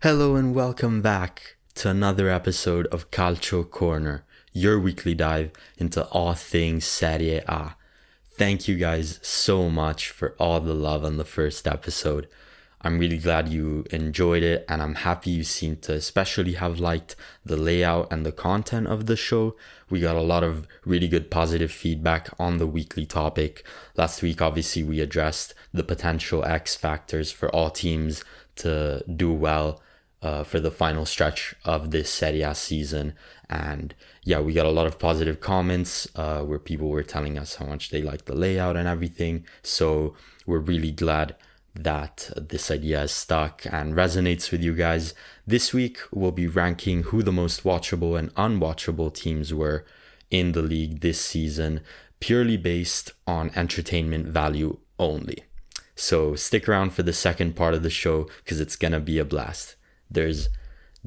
Hello and welcome back to another episode of Calcio Corner, your weekly dive into all things Serie A. Thank you guys so much for all the love on the first episode. I'm really glad you enjoyed it, and I'm happy you seem to especially have liked the layout and the content of the show. We got a lot of really good positive feedback on the weekly topic. Last week, obviously, we addressed the potential X factors for all teams to do well for the final stretch of this Serie A season. And yeah, we got a lot of positive comments where people were telling us how much they like the layout and everything. So we're really glad that this idea is stuck and resonates with you guys. This week, we'll be ranking who the most watchable and unwatchable teams were in the league this season, purely based on entertainment value only. So stick around for the second part of the show because it's going to be a blast. There's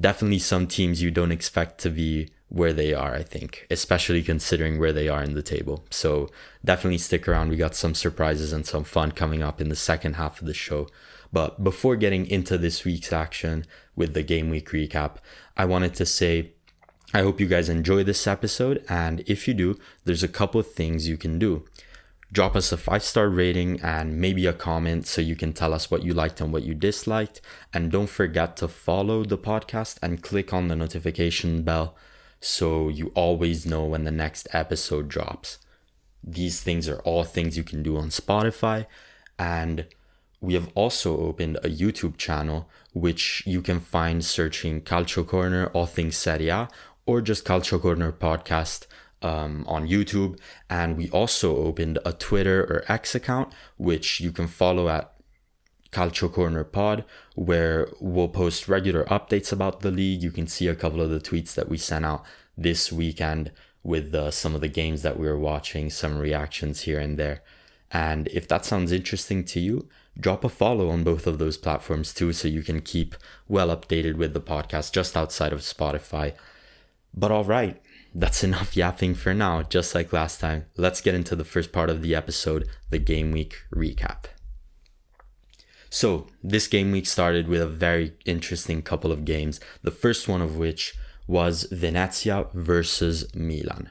definitely some teams you don't expect to be where they are, I think, especially considering where they are in the table. So definitely stick around. We got some surprises and some fun coming up in the second half of the show. But before getting into this week's action with the game week recap, I wanted to say I hope you guys enjoy this episode. And if you do, there's a couple of things you can do. Drop us a 5-star rating and maybe a comment so you can tell us what you liked and what you disliked. And don't forget to follow the podcast and click on the notification bell so you always know when the next episode drops. These things are all things you can do on Spotify. And we have also opened a YouTube channel, which you can find searching Calcio Corner, all things Serie A, or just Calcio Corner podcast on YouTube. And we also opened a Twitter or X account, which you can follow at Calcio Corner Pod, where we'll post regular updates about the league. You can see a couple of the tweets that we sent out this weekend with some of the games that we were watching, some reactions here and there. And if that sounds interesting to you, drop a follow on both of those platforms too, so you can keep well updated with the podcast just outside of Spotify. But all right, that's enough yapping for now. Just like last time, let's get into the first part of the episode, the game week recap. So this game week started with a very interesting couple of games, the first one of which was Venezia versus Milan.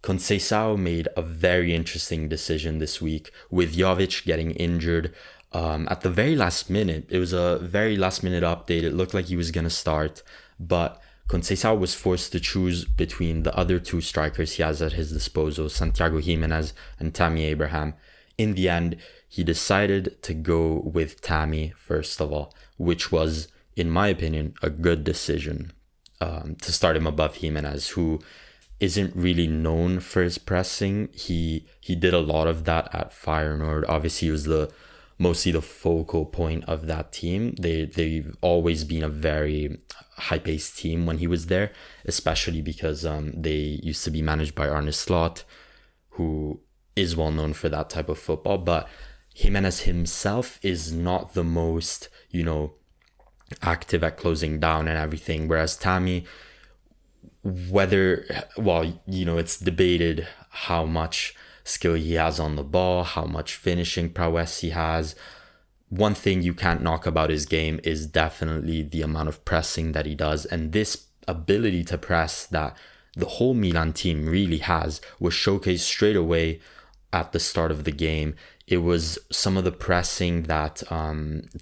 Conceição made a very interesting decision this week with Jovic getting injured at the very last minute. It was a very last minute update. It looked like he was going to start, but Conceição was forced to choose between the other two strikers he has at his disposal, Santiago Gimenez and Tammy Abraham. In the end, he decided to go with Tammy first of all, which was, in my opinion, a good decision to start him above Gimenez, who isn't really known for his pressing. He did a lot of that at Feyenoord. Obviously, he was mostly the focal point of that team. They've always been a very high-paced team when he was there, especially because they used to be managed by Arne Slot, who is well known for that type of football. But Gimenez himself is not the most, active at closing down and everything, whereas Tammy, it's debated how much skill he has on the ball, how much finishing prowess he has. One thing you can't knock about his game is definitely the amount of pressing that he does. And this ability to press that the whole Milan team really has was showcased straight away at the start of the game. It was some of the pressing that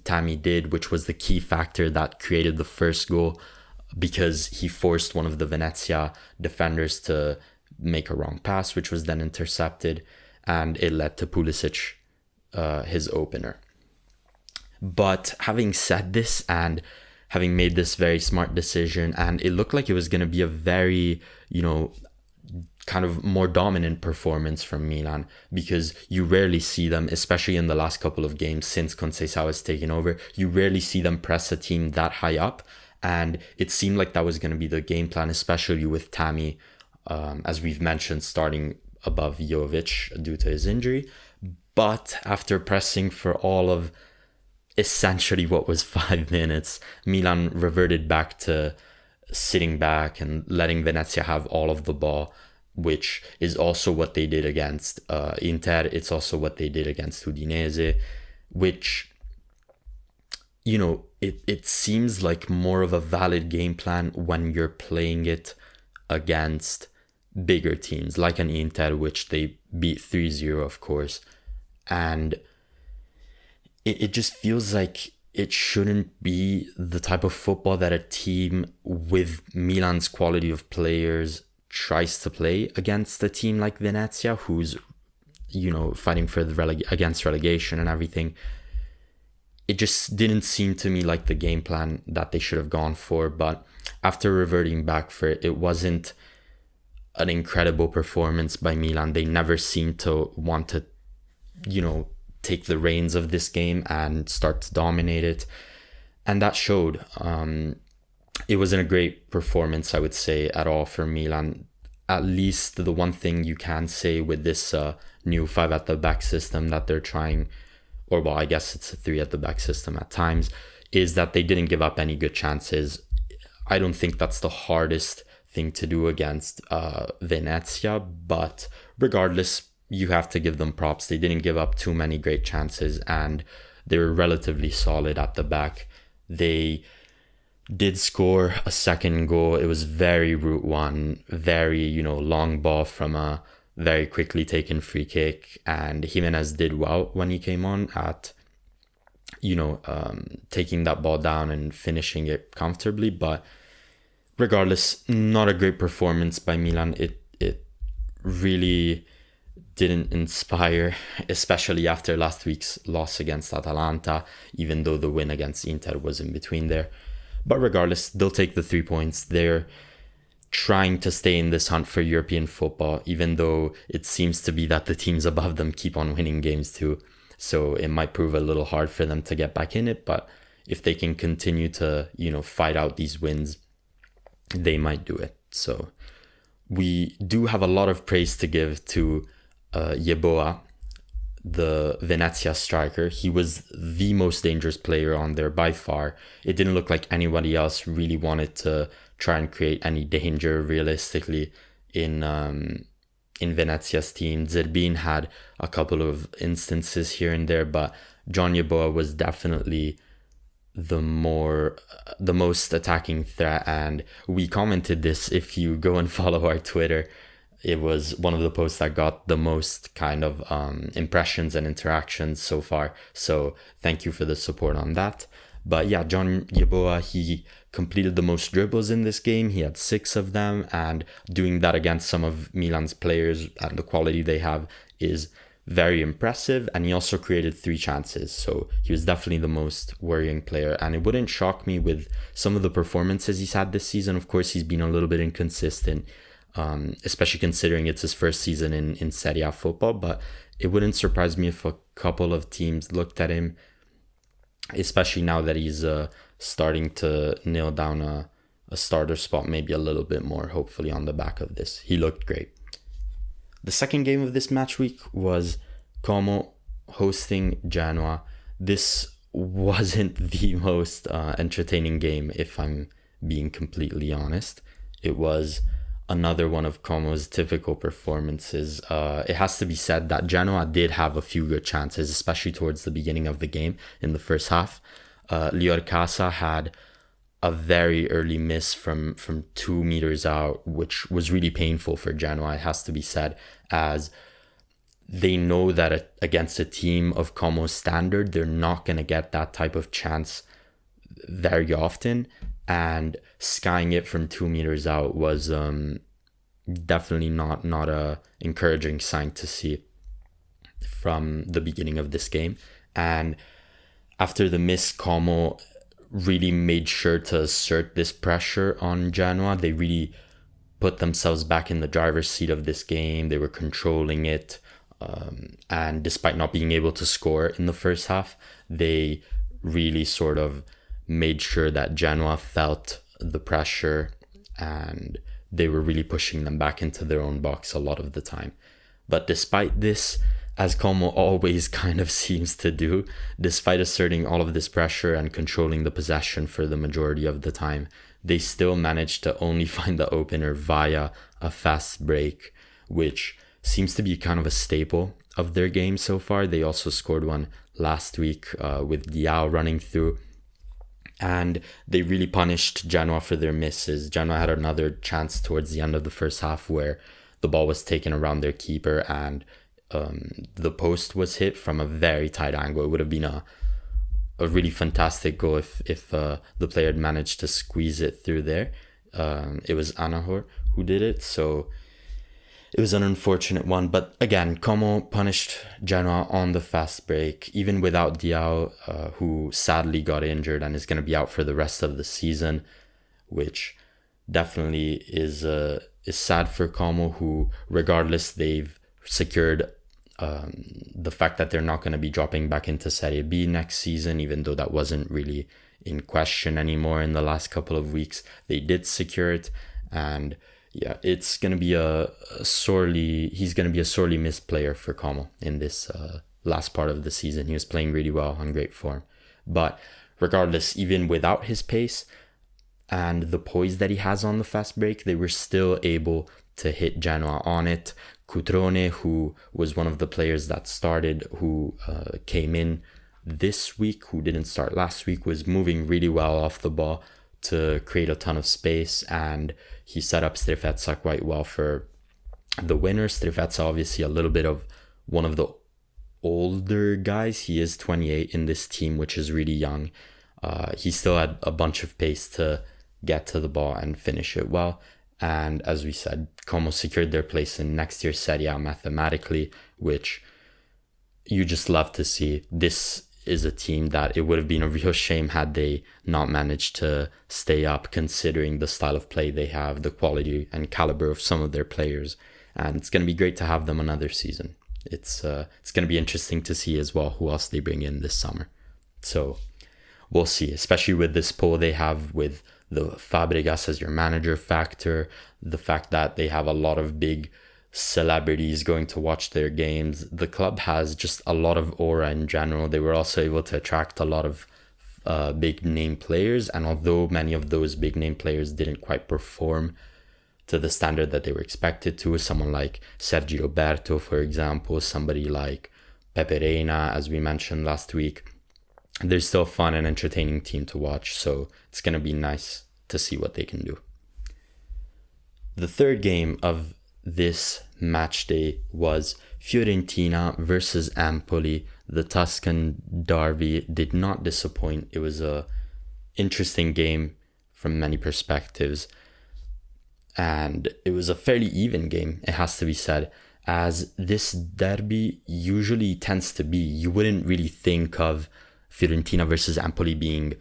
Tammy did, which was the key factor that created the first goal, because he forced one of the Venezia defenders to make a wrong pass, which was then intercepted, and it led to Pulisic, his opener. But having said this and having made this very smart decision, and it looked like it was going to be a very, kind of more dominant performance from Milan, because you rarely see them, especially in the last couple of games since Conceição has taken over, you rarely see them press a team that high up. And it seemed like that was going to be the game plan, especially with Tammy, as we've mentioned, starting above Jovic due to his injury. But after pressing for all of essentially what was 5 minutes, Milan reverted back to sitting back and letting Venezia have all of the ball, which is also what they did against Inter. It's also what they did against Udinese, which it seems like more of a valid game plan when you're playing it against bigger teams like an Inter, which they beat 3-0, of course. And it just feels like it shouldn't be the type of football that a team with Milan's quality of players tries to play against a team like Venezia, who's, fighting for the against relegation and everything. It just didn't seem to me like the game plan that they should have gone for. But after reverting back for it, it wasn't an incredible performance by Milan. They never seemed to want to, take the reins of this game and start to dominate it. And that showed. It wasn't a great performance, I would say, at all for Milan. At least the one thing you can say with this new 5 at the back system that they're trying, or well, I guess it's a 3 at the back system at times, is that they didn't give up any good chances. I don't think that's the hardest thing to do against Venezia, but regardless, you have to give them props. They didn't give up too many great chances, and they were relatively solid at the back. They did score a second goal. It was very Route 1, very, long ball from a very quickly taken free kick. And Jimenez did well when he came on at, taking that ball down and finishing it comfortably. But regardless, not a great performance by Milan. It really didn't inspire, especially after last week's loss against Atalanta, even though the win against Inter was in between there. But regardless, they'll take the 3 points. They're trying to stay in this hunt for European football, even though it seems to be that the teams above them keep on winning games too. So it might prove a little hard for them to get back in it, but if they can continue to, fight out these wins, they might do it. So we do have a lot of praise to give to Yeboah, the Venezia striker. He was the most dangerous player on there by far. It didn't look like anybody else really wanted to try and create any danger realistically in Venezia's team. Zerbin had a couple of instances here and there, but John Yeboah was definitely the most attacking threat. And we commented this. If you go and follow our Twitter, it was one of the posts that got the most kind of impressions and interactions so far. So thank you for the support on that. But yeah, John Yeboah, he completed the most dribbles in this game. He had 6 of them, and doing that against some of Milan's players and the quality they have is very impressive. And he also created 3 chances. So he was definitely the most worrying player. And it wouldn't shock me with some of the performances he's had this season. Of course, he's been a little bit inconsistent, especially considering it's his first season in Serie A football. But it wouldn't surprise me if a couple of teams looked at him, especially now that he's starting to nail down a starter spot maybe a little bit more, hopefully on the back of this. He looked great. The second game of this match week was Como hosting Genoa. This wasn't the most entertaining game, if I'm being completely honest. It was another one of Como's typical performances. It has to be said that Genoa did have a few good chances, especially towards the beginning of the game in the first half. Lior Casa had a very early miss from 2 meters out, which was really painful for Genoa, it has to be said, as they know that against a team of Como's standard, they're not going to get that type of chance very often. And skying it from 2 meters out was definitely not a encouraging sign to see from the beginning of this game. And after the miss, Como really made sure to assert this pressure on Genoa. They really put themselves back in the driver's seat of this game. They were controlling it. And despite not being able to score in the first half, they really sort of made sure that Genoa felt the pressure, and they were really pushing them back into their own box a lot of the time. But despite this, as Como always kind of seems to do, despite asserting all of this pressure and controlling the possession for the majority of the time, they still managed to only find the opener via a fast break, which seems to be kind of a staple of their game so far. They also scored one last week with Diao running through. And they really punished Genoa for their misses. Genoa had another chance towards the end of the first half where the ball was taken around their keeper and the post was hit from a very tight angle. It would have been a really fantastic goal if the player had managed to squeeze it through there. It was Anahor who did it, so it was an unfortunate one. But again, Como punished Genoa on the fast break, even without Diao, who sadly got injured and is going to be out for the rest of the season, which definitely is sad for Como, who, regardless, they've secured the fact that they're not going to be dropping back into Serie B next season, even though that wasn't really in question anymore in the last couple of weeks. They did secure it, and yeah, it's going to be he's going to be a sorely missed player for Como in this last part of the season. He was playing really well, on great form. But regardless, even without his pace and the poise that he has on the fast break, they were still able to hit Genoa on it. Cutrone, who was one of the players that started, who came in this week, who didn't start last week, was moving really well off the ball to create a ton of space, and he set up Strefezza quite well for the winner. Strefezza, obviously a little bit of one of the older guys. He is 28 in this team, which is really young. He still had a bunch of pace to get to the ball and finish it well. And as we said, Como secured their place in next year's Serie A mathematically, which you just love to see. This is a team that it would have been a real shame had they not managed to stay up, considering the style of play they have, the quality and caliber of some of their players. And it's going to be great to have them another season. It's going to be interesting to see as well who else they bring in this summer. So we'll see, especially with this pull they have with the Fabregas as your manager factor, the fact that they have a lot of big celebrities going to watch their games. The club has just a lot of aura in general. They were also able to attract a lot of big name players, and although many of those big name players didn't quite perform to the standard that they were expected to, someone like Sergi Roberto, for example, somebody like Pepe Reina, as we mentioned last week, they're still a fun and entertaining team to watch, so it's going to be nice to see what they can do. The third game of this match day was Fiorentina versus Empoli. The Tuscan derby did not disappoint. It was a interesting game from many perspectives, and it was a fairly even game, it has to be said, as this derby usually tends to be. You wouldn't really think of Fiorentina versus Empoli being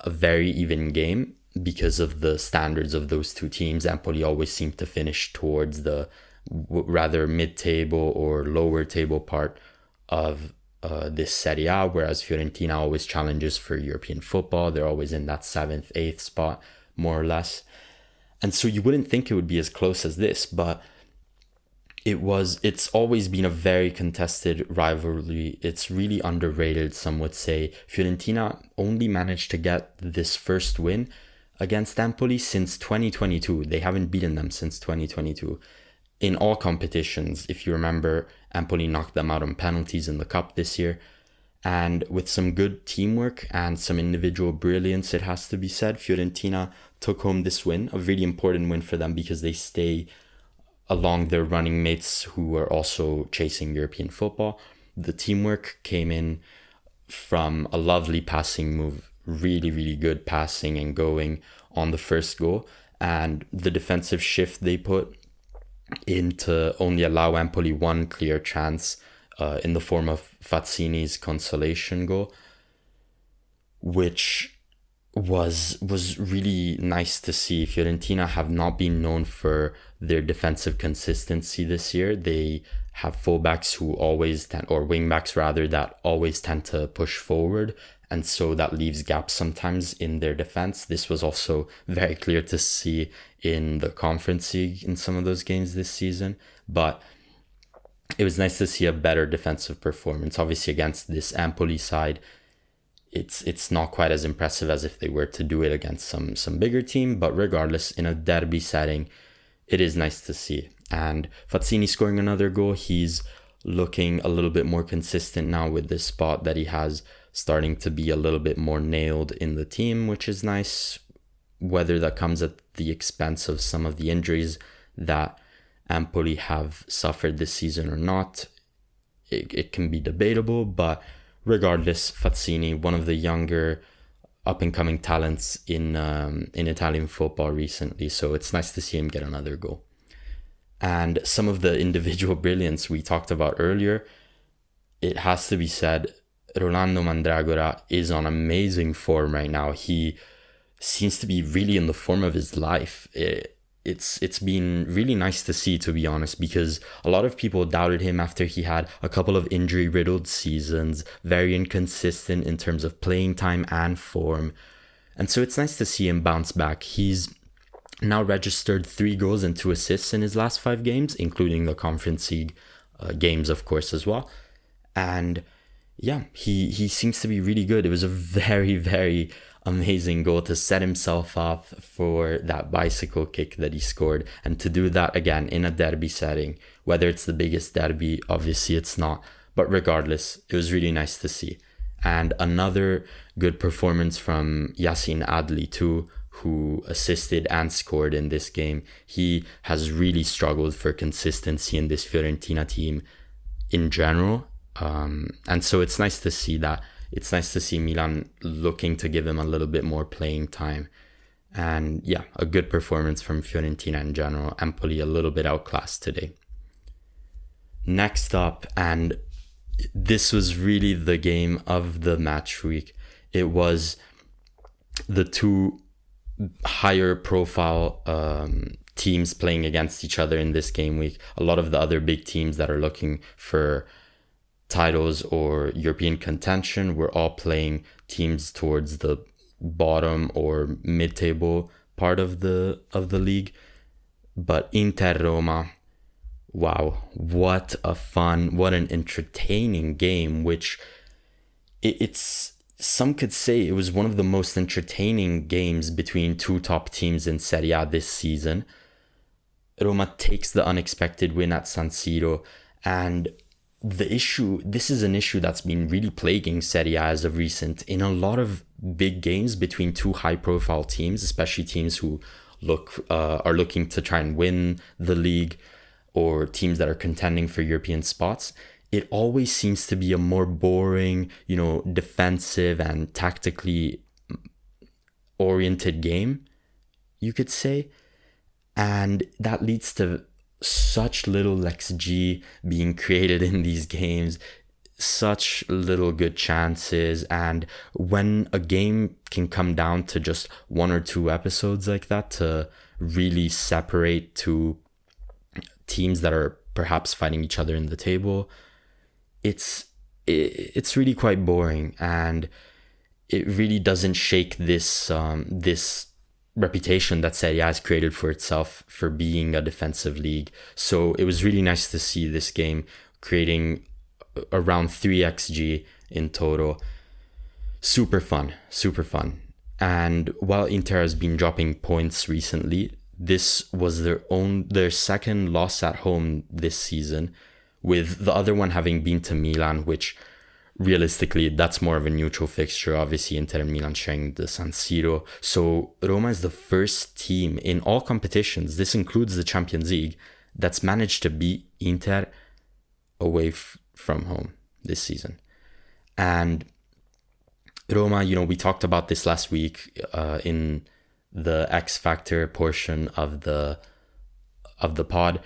a very even game because of the standards of those two teams. Empoli always seemed to finish towards the rather mid-table or lower table part of this Serie A, whereas Fiorentina always challenges for European football. They're always in that 7th, 8th spot, more or less. And so you wouldn't think it would be as close as this, but it's always been a very contested rivalry. It's really underrated, some would say. Fiorentina only managed to get this first win against Empoli since 2022. They haven't beaten them since 2022. In all competitions, if you remember, Empoli knocked them out on penalties in the cup this year. And with some good teamwork and some individual brilliance, it has to be said, Fiorentina took home this win, a really important win for them because they stay along their running mates who are also chasing European football. The teamwork came in from a lovely passing move, really, really good passing and going on the first goal. And the defensive shift they put in to only allow Empoli one clear chance in the form of Fazzini's consolation goal, which was really nice to see. Fiorentina have not been known for their defensive consistency this year. They have fullbacks who always tend, or wingbacks rather, that always tend to push forward, and so that leaves gaps sometimes in their defense. This was also very clear to see in the Conference League in some of those games this season, but it was nice to see a better defensive performance. Obviously against this Empoli side, it's not quite as impressive as if they were to do it against some bigger team, but regardless, in a derby setting, it is nice to see. And Fazzini scoring another goal, he's looking a little bit more consistent now with this spot that he has starting to be a little bit more nailed in the team, which is nice. Whether that comes at the expense of some of the injuries that Empoli have suffered this season or not, it can be debatable, but regardless, Fazzini, one of the younger up-and-coming talents in Italian football recently, so it's nice to see him get another goal. And some of the individual brilliance we talked about earlier, it has to be said, Rolando Mandragora is on amazing form right now. He seems to be really in the form of his life. It's been really nice to see, to be honest, because a lot of people doubted him after he had a couple of injury-riddled seasons, very inconsistent in terms of playing time and form. And so it's nice to see him bounce back. He's now registered 3 goals and 2 assists in his last 5 games, including the Conference League games, of course, as well. And yeah, he seems to be really good. It was a very, very amazing goal to set himself up for that bicycle kick that he scored, and to do that again in a derby setting. Whether it's the biggest derby, obviously it's not, but regardless, it was really nice to see. And another good performance from Yacine Adli too, who assisted and scored in this game. He has really struggled for consistency in this Fiorentina team in general, and so it's nice to see that. It's nice to see Milan looking to give him a little bit more playing time. And yeah, a good performance from Fiorentina in general. Empoli a little bit outclassed today. Next up, and this was really the game of the match week, it was the 2 higher profile teams playing against each other in this game week. A lot of the other big teams that are looking for titles or European contention were all playing teams towards the bottom or mid-table part of the league. But Inter Roma, wow, what an entertaining game, which it's some could say it was one of the most entertaining games between 2 top teams in Serie A this season. Roma takes the unexpected win at San Siro, and this is an issue that's been really plaguing Serie A as of recent. In a lot of big games between 2 high-profile teams, especially teams who are looking to try and win the league, or teams that are contending for European spots, it always seems to be a more boring, defensive and tactically oriented game, you could say. And that leads to such little XG being created in these games, such little good chances. And when a game can come down to just 1 or 2 episodes like that to really separate 2 teams that are perhaps fighting each other in the table, it's really quite boring, and it really doesn't shake this reputation that Serie A has created for itself for being a defensive league. So it was really nice to see this game creating around 3 XG in total. Super fun. And while Inter has been dropping points recently, this was their second loss at home this season, with the other one having been to Milan, which realistically, that's more of a neutral fixture. Obviously, Inter and Milan sharing the San Siro. So Roma is the first team in all competitions, this includes the Champions League, that's managed to beat Inter away from home this season. And Roma, we talked about this last week in the X Factor portion of the pod.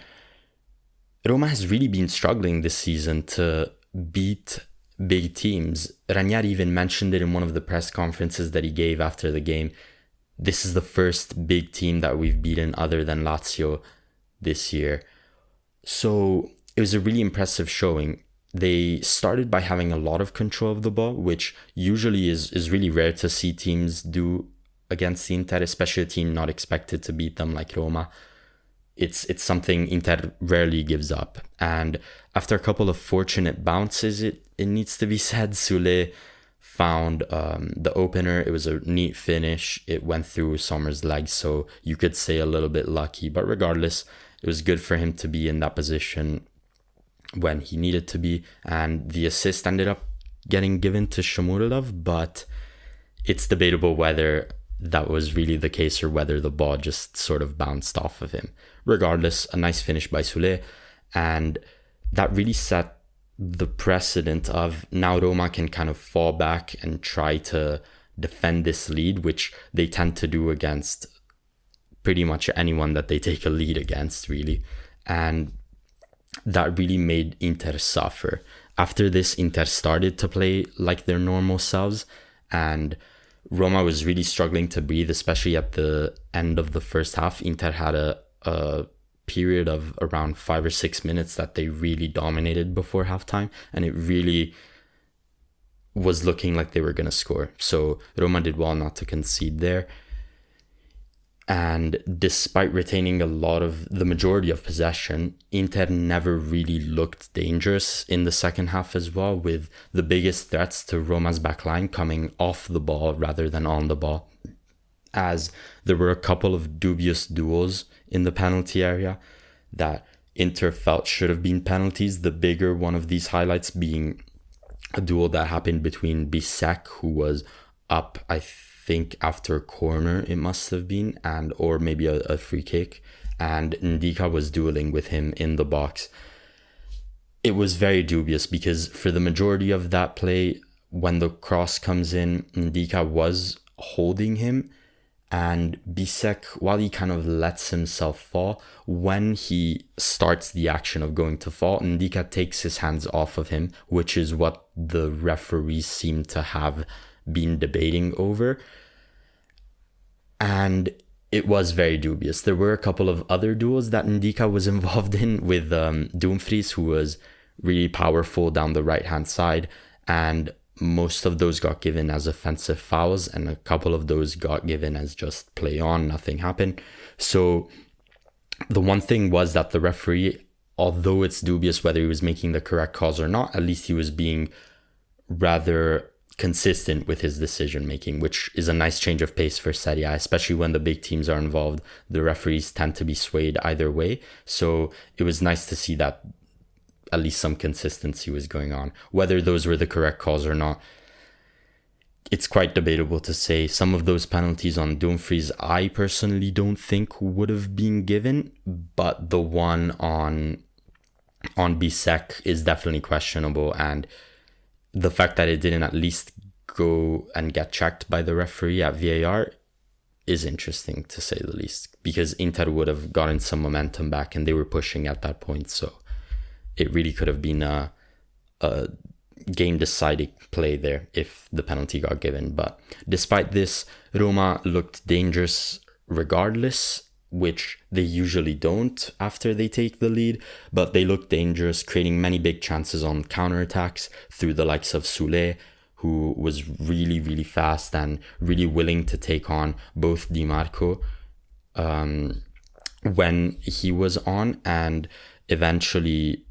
Roma has really been struggling this season to beat big teams. Ranieri even mentioned it in one of the press conferences that he gave after the game. This is the first big team that we've beaten other than Lazio this year. So it was a really impressive showing. They started by having a lot of control of the ball, which usually is really rare to see teams do against Inter, especially a team not expected to beat them like Roma. It's something Inter rarely gives up. And after a couple of fortunate bounces, it needs to be said, Sule found the opener. It was a neat finish. It went through Sommer's legs, so you could say a little bit lucky. But regardless, it was good for him to be in that position when he needed to be. And the assist ended up getting given to Shomurodov, but it's debatable whether that was really the case or whether the ball just sort of bounced off of him. Regardless, a nice finish by Sule, and that really set the precedent of now Roma can kind of fall back and try to defend this lead, which they tend to do against pretty much anyone that they take a lead against, really. And that really made Inter suffer. After this, Inter started to play like their normal selves, and Roma was really struggling to breathe, especially at the end of the first half. Inter had a period of around 5 or 6 minutes that they really dominated before halftime, and it really was looking like they were going to score. So Roma did well not to concede there. And despite retaining the majority of possession, Inter never really looked dangerous in the second half as well, with the biggest threats to Roma's backline coming off the ball rather than on the ball, as there were a couple of dubious duels in the penalty area that Inter felt should have been penalties. The bigger one of these highlights being a duel that happened between Bisek, who was up, I think after a corner it must have been, and or maybe a free kick, and Ndika was dueling with him in the box. It was very dubious because for the majority of that play, when the cross comes in, Ndika was holding him, and Bisek, while he kind of lets himself fall, when he starts the action of going to fall, Ndika takes his hands off of him, which is what the referees seem to have been debating over. And it was very dubious. There were a couple of other duels that Ndika was involved in with Dumfries, who was really powerful down the right-hand side, and most of those got given as offensive fouls, and a couple of those got given as just play on, nothing happened. So the one thing was that the referee, although it's dubious whether he was making the correct calls or not, at least he was being rather consistent with his decision making, which is a nice change of pace for Serie A, especially when the big teams are involved. The referees tend to be swayed either way, so it was nice to see that at least some consistency was going on. Whether those were the correct calls or not, it's quite debatable to say. Some of those penalties on Dumfries, I personally don't think would have been given, but the one on Bisek is definitely questionable, and the fact that it didn't at least go and get checked by the referee at VAR is interesting, to say the least, because Inter would have gotten some momentum back and they were pushing at that point, so it really could have been a game-deciding play there if the penalty got given. But despite this, Roma looked dangerous regardless, which they usually don't after they take the lead, but they looked dangerous, creating many big chances on counterattacks through the likes of Sule, who was really, really fast and really willing to take on both Gianmarco when he was on, and eventually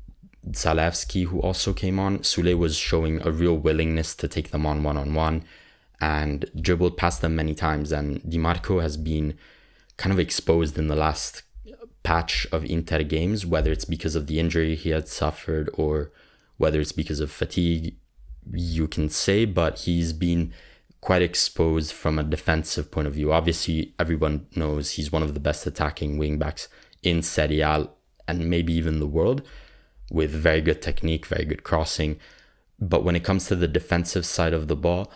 Zalewski, who also came on. Sule was showing a real willingness to take them on one-on-one and dribbled past them many times, and Gianmarco has been kind of exposed in the last patch of Inter games, whether it's because of the injury he had suffered or whether it's because of fatigue, you can say, but he's been quite exposed from a defensive point of view. Obviously, everyone knows he's one of the best attacking wingbacks in Serie A and maybe even the world, with very good technique, very good crossing. But when it comes to the defensive side of the ball,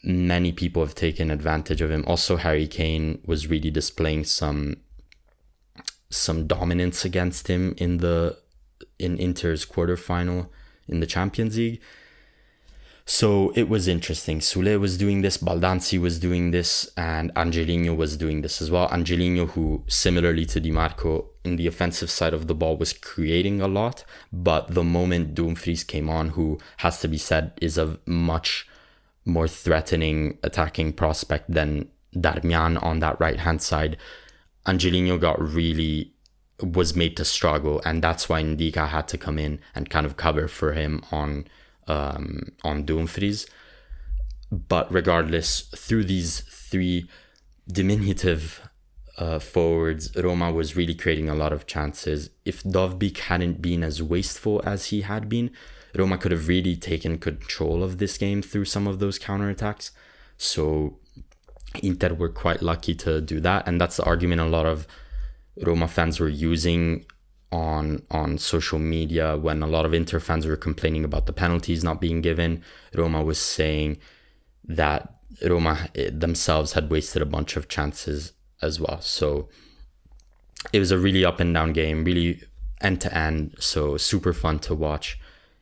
many people have taken advantage of him. Also, Harry Kane was really displaying some dominance against him in Inter's quarterfinal in the Champions League. So it was interesting. Sule was doing this, Baldanzi was doing this, and Angelino was doing this as well. Angelino, who similarly to Gianmarco in the offensive side of the ball was creating a lot, but the moment Dumfries came on, who has to be said is a much more threatening attacking prospect than Darmian on that right hand side, Angelino was made to struggle, and that's why Ndika had to come in and kind of cover for him on Dumfries. But regardless, through these three diminutive forwards, Roma was really creating a lot of chances. If Dovbyk hadn't been as wasteful as he had been, Roma could have really taken control of this game through some of those counterattacks. So Inter were quite lucky to do that, and that's the argument a lot of Roma fans were using on social media when a lot of Inter fans were complaining about the penalties not being given. Roma was saying that Roma themselves had wasted a bunch of chances as well. So it was a really up and down game, really end to end, so super fun to watch.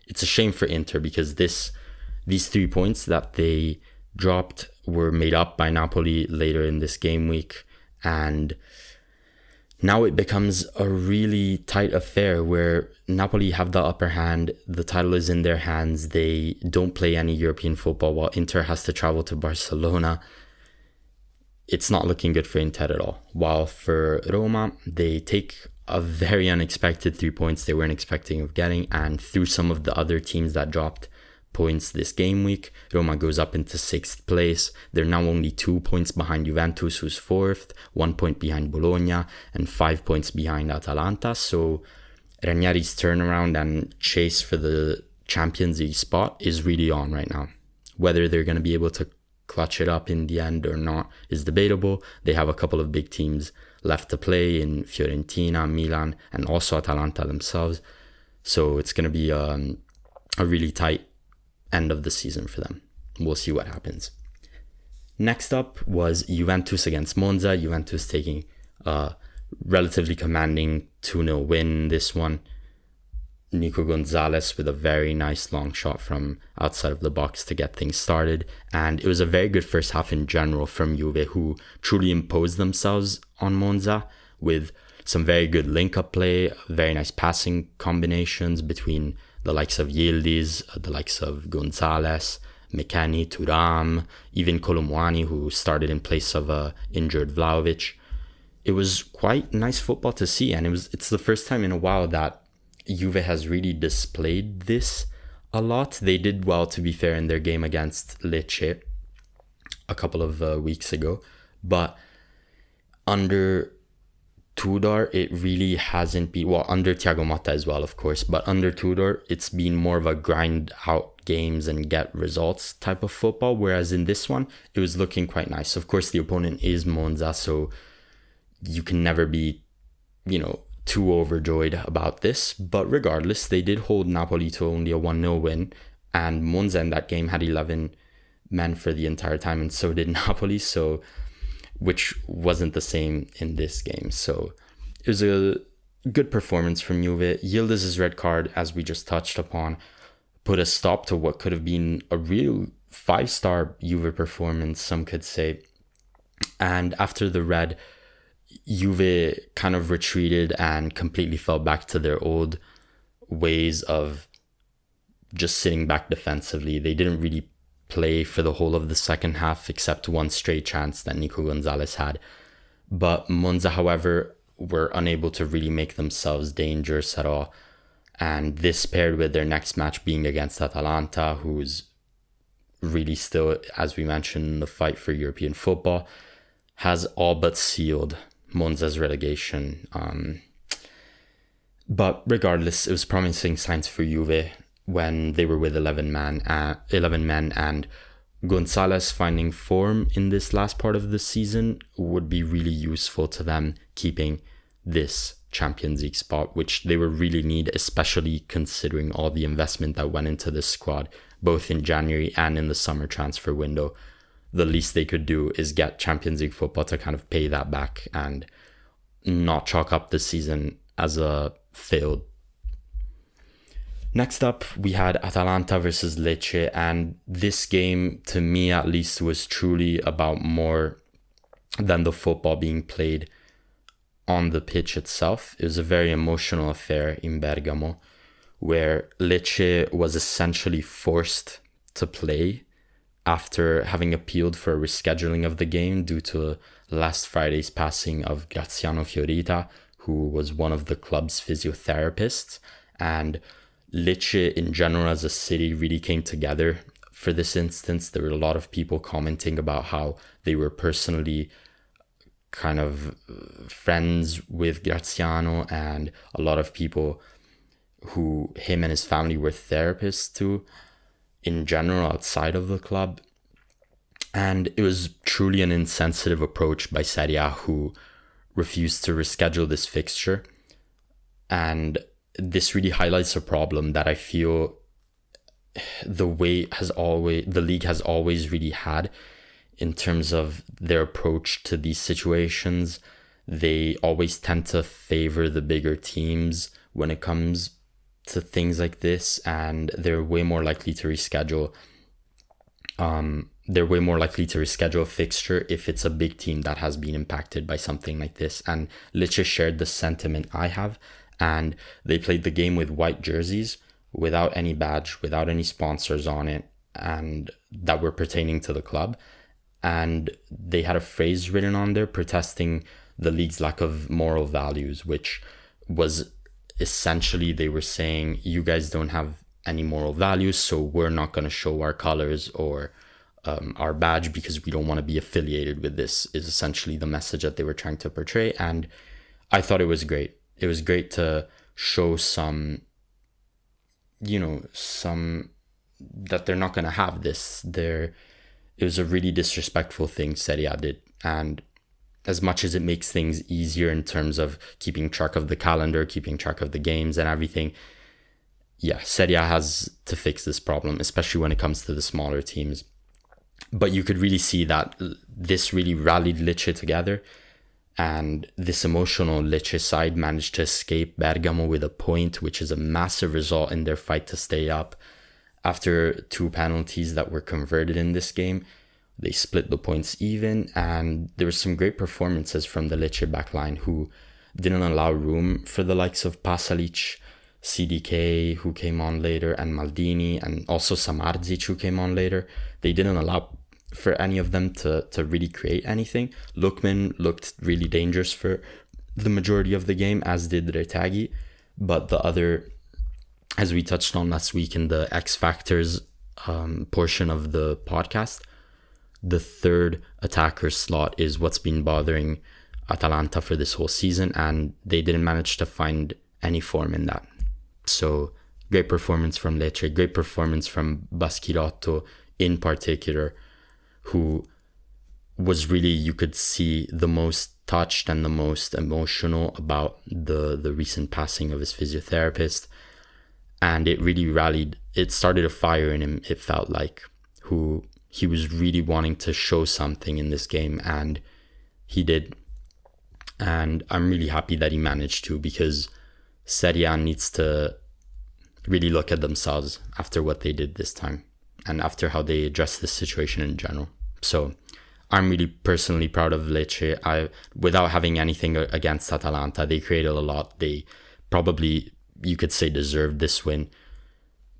It's a shame for Inter because these 3 points that they dropped were made up by Napoli later in this game week, and now it becomes a really tight affair where Napoli have the upper hand. The title is in their hands. They don't play any European football while Inter has to travel to Barcelona. It's not looking good for Inter at all. While for Roma, they take a very unexpected 3 points they weren't expecting of getting, and through some of the other teams that dropped points this game week, Roma goes up into 6th place. They're now only 2 points behind Juventus, who's 4th, 1 point behind Bologna, and 5 points behind Atalanta. So Ranieri's turnaround and chase for the Champions League spot is really on right now. Whether they're going to be able to clutch it up in the end or not is debatable. They have a couple of big teams left to play in Fiorentina, Milan, and also Atalanta themselves. So it's going to be a really tight end of the season for them. We'll see what happens. Next up was Juventus against Monza. Juventus taking a relatively commanding 2-0 win this one. Nico Gonzalez with a very nice long shot from outside of the box to get things started. And it was a very good first half in general from Juve, who truly imposed themselves on Monza with some very good link-up play, very nice passing combinations between the likes of Yildiz, the likes of Gonzalez, McKennie, Thuram, even Colomwani, who started in place of injured Vlahovic. It was quite nice football to see, and it's the first time in a while that Juve has really displayed this a lot. They did well, to be fair, in their game against Lecce a couple of weeks ago, but under Tudor, it really hasn't been, well, under Thiago Motta as well, of course, but under Tudor, it's been more of a grind out games and get results type of football, whereas in this one, it was looking quite nice. Of course, the opponent is Monza, so you can never be, too overjoyed about this, but regardless, they did hold Napoli to only a 1-0 win, and Monza in that game had 11 men for the entire time, and so did Napoli, which wasn't the same in this game. So it was a good performance from Juve. Yildiz's red card, as we just touched upon, put a stop to what could have been a real 5-star Juve performance, some could say. And after the red, Juve kind of retreated and completely fell back to their old ways of just sitting back defensively. They didn't really play for the whole of the second half except one stray chance that Nico Gonzalez had. But Monza, however, were unable to really make themselves dangerous at all. And this paired with their next match being against Atalanta, who's really still, as we mentioned, in the fight for European football, has all but sealed Monza's relegation. But regardless, it was promising signs for Juve when they were with 11 men, and Gonzalez finding form in this last part of the season would be really useful to them keeping this Champions League spot, which they would really need, especially considering all the investment that went into this squad, both in January and in the summer transfer window. The least they could do is get Champions League football to kind of pay that back and not chalk up the season as a failed. Next up, we had Atalanta versus Lecce, and this game, to me at least, was truly about more than the football being played on the pitch itself. It was a very emotional affair in Bergamo, where Lecce was essentially forced to play after having appealed for a rescheduling of the game due to last Friday's passing of Graziano Fiorita, who was one of the club's physiotherapists. And Lecce in general as a city really came together for this instance. There were a lot of people commenting about how they were personally kind of friends with Graziano, and a lot of people who him and his family were therapists to in general outside of the club. And it was truly an insensitive approach by Serie A, who refused to reschedule this fixture. And this really highlights a problem that I feel the league has always really had in terms of their approach to these situations. They always tend to favor the bigger teams when it comes to things like this, and they're way more likely to reschedule. They're way more likely to reschedule a fixture if it's a big team that has been impacted by something like this. And Lecce shared the sentiment I have, and they played the game with white jerseys, without any badge, without any sponsors on it, and that were pertaining to the club. And they had a phrase written on there protesting the league's lack of moral values, which was essentially they were saying, you guys don't have any moral values, so we're not going to show our colors or our badge because we don't want to be affiliated with this, is essentially the message that they were trying to portray. And I thought it was great. It was great to show some that they're not going to have this. It was a really disrespectful thing Serie A did. And as much as it makes things easier in terms of keeping track of the calendar, keeping track of the games and everything, yeah, Serie A has to fix this problem, especially when it comes to the smaller teams. But you could really see that this really rallied Lecce together, and this emotional Lecce side managed to escape Bergamo with a point, which is a massive result in their fight to stay up. After 2 penalties that were converted in this game, they split the points even, and there were some great performances from the Lecce backline, who didn't allow room for the likes of Pasalic, CDK, who came on later, and Maldini, and also Samardzic, who came on later. They didn't allow for any of them to really create anything. Lookman looked really dangerous for the majority of the game, as did Retaghi. But the other, as we touched on last week in the X Factors portion of the podcast, the third attacker slot is what's been bothering Atalanta for this whole season, and they didn't manage to find any form in that. So great performance from Lecce, great performance from Baschirotto in particular, who was really, you could see, the most touched and the most emotional about the recent passing of his physiotherapist. And it really rallied, it started a fire in him, it felt like, who he was really wanting to show something in this game, and he did. And I'm really happy that he managed to, because Serie A needs to really look at themselves after what they did this time and after how they addressed this situation in general. So I'm really personally proud of Lecce. Without having anything against Atalanta, they created a lot. They probably, you could say, deserved this win,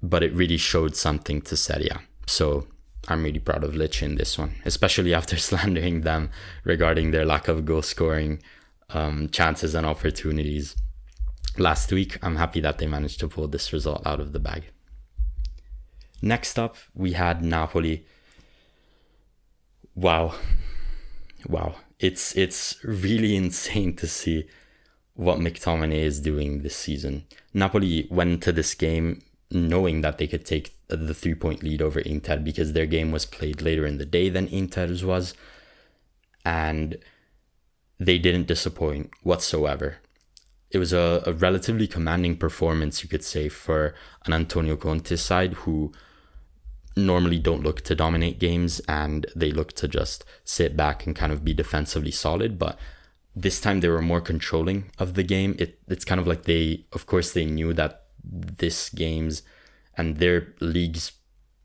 but it really showed something to Serie A. So I'm really proud of Lecce in this one, especially after slandering them regarding their lack of goal scoring chances and opportunities last week. I'm happy that they managed to pull this result out of the bag. Next up, we had Napoli. Wow. It's really insane to see what McTominay is doing this season. Napoli went to this game knowing that they could take the 3-point lead over Inter, because their game was played later in the day than Inter's was, and they didn't disappoint whatsoever. It was a relatively commanding performance, you could say, for an Antonio Conte side who normally don't look to dominate games, and they look to just sit back and kind of be defensively solid. But this time they were more controlling of the game. It's kind of like they knew that this game's and their league's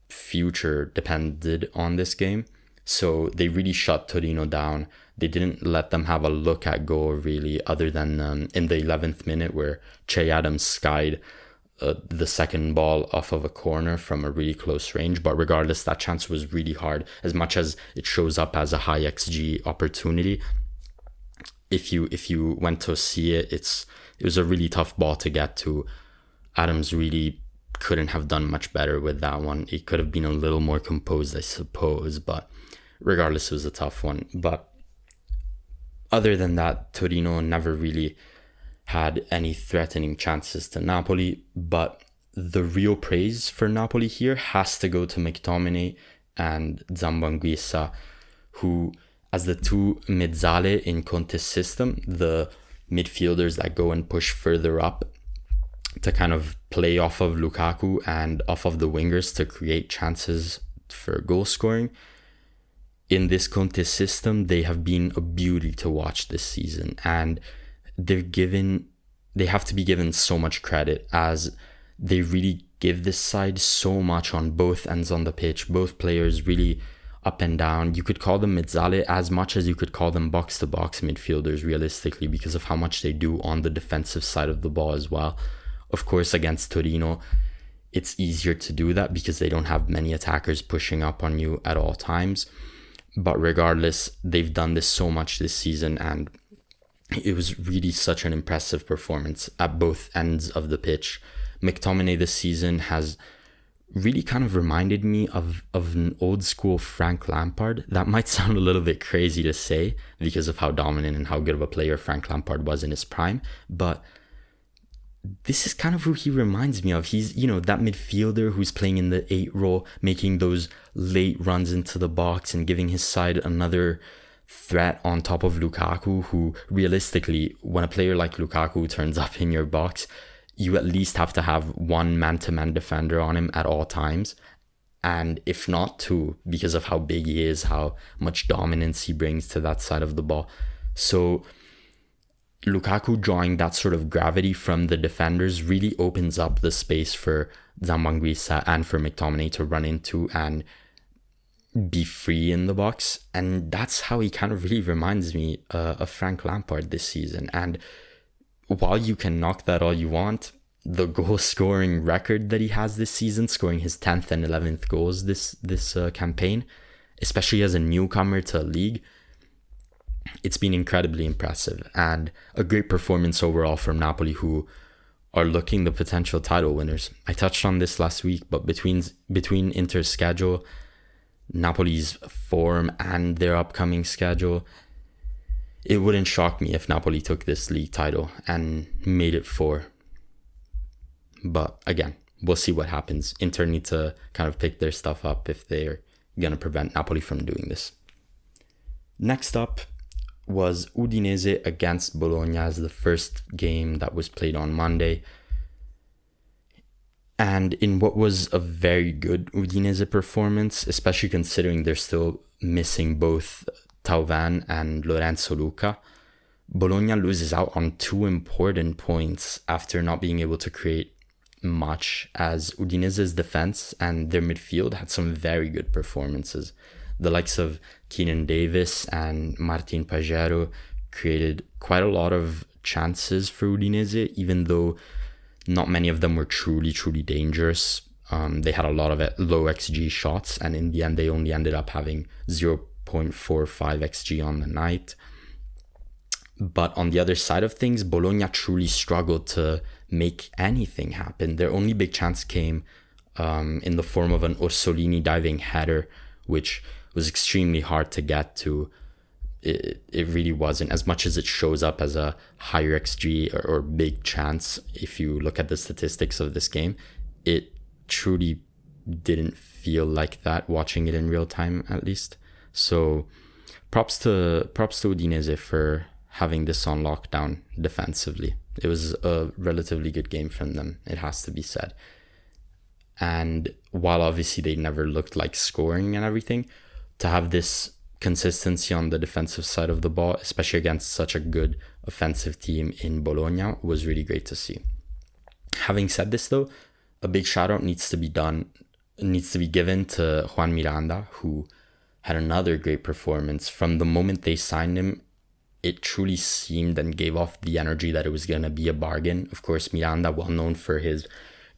future depended on this game. So they really shut Torino down. They didn't let them have a look at goal, really, other than in the 11th minute where Che Adams skied the second ball off of a corner from a really close range. But regardless, that chance was really hard. As much as it shows up as a high XG opportunity, if you went to see it, it was a really tough ball to get to. Adams really couldn't have done much better with that one. It could have been a little more composed, I suppose, but regardless, it was a tough one. But other than that, Torino never really had any threatening chances to Napoli. But the real praise for Napoli here has to go to McTominay and Zambanguissa, who, as the two mezzale in Conte's system, the midfielders that go and push further up to kind of play off of Lukaku and off of the wingers to create chances for goal scoring. In this Conte system, they have been a beauty to watch this season, and they have to be given so much credit, as they really give this side so much on both ends on the pitch. Both players really up and down. You could call them mezzale as much as you could call them box-to-box midfielders realistically, because of how much they do on the defensive side of the ball as well. Of course, against Torino, it's easier to do that because they don't have many attackers pushing up on you at all times. But regardless, they've done this so much this season, and it was really such an impressive performance at both ends of the pitch. McTominay this season has really kind of reminded me of an old school Frank Lampard. That might sound a little bit crazy to say because of how dominant and how good of a player Frank Lampard was in his prime, but this is kind of who he reminds me of. He's, that midfielder who's playing in the 8 role, making those late runs into the box and giving his side another threat on top of Lukaku, who realistically, when a player like Lukaku turns up in your box, you at least have to have one man-to-man defender on him at all times. And if not two, because of how big he is, how much dominance he brings to that side of the ball. So Lukaku drawing that sort of gravity from the defenders really opens up the space for Zambanguissa and for McTominay to run into and be free in the box. And that's how he kind of really reminds me of Frank Lampard this season. And while you can knock that all you want, the goal scoring record that he has this season, scoring his 10th and 11th goals this campaign, especially as a newcomer to a league, it's been incredibly impressive, and a great performance overall from Napoli, who are looking the potential title winners. I touched on this last week, but between Inter's schedule, Napoli's form, and their upcoming schedule, it wouldn't shock me if Napoli took this league title and made it 4. But again, we'll see what happens. Inter need to kind of pick their stuff up if they're going to prevent Napoli from doing this. Next up was Udinese against Bologna as the first game that was played on Monday. And in what was a very good Udinese performance, especially considering they're still missing both Thauvin and Lorenzo Luca, Bologna loses out on 2 important points after not being able to create much, as Udinese's defense and their midfield had some very good performances. The likes of Keenan Davis and Martin Pajero created quite a lot of chances for Udinese, even though not many of them were truly dangerous. They had a lot of low XG shots, and in the end, they only ended up having 0.45 XG on the night. But on the other side of things, Bologna truly struggled to make anything happen. Their only big chance came in the form of an Orsolini diving header, which was extremely hard to get to. It really wasn't, as much as it shows up as a higher XG or big chance. If you look at the statistics of this game, it truly didn't feel like that, watching it in real time at least. So props to Udinese for having this on lockdown defensively. It was a relatively good game from them, it has to be said. And while obviously they never looked like scoring and everything, to have this consistency on the defensive side of the ball, especially against such a good offensive team in Bologna, was really great to see. Having said this though, a big shout out needs to be given to Juan Miranda, who had another great performance. From the moment they signed him, it truly seemed and gave off the energy that it was going to be a bargain. Of course, Miranda, well known for his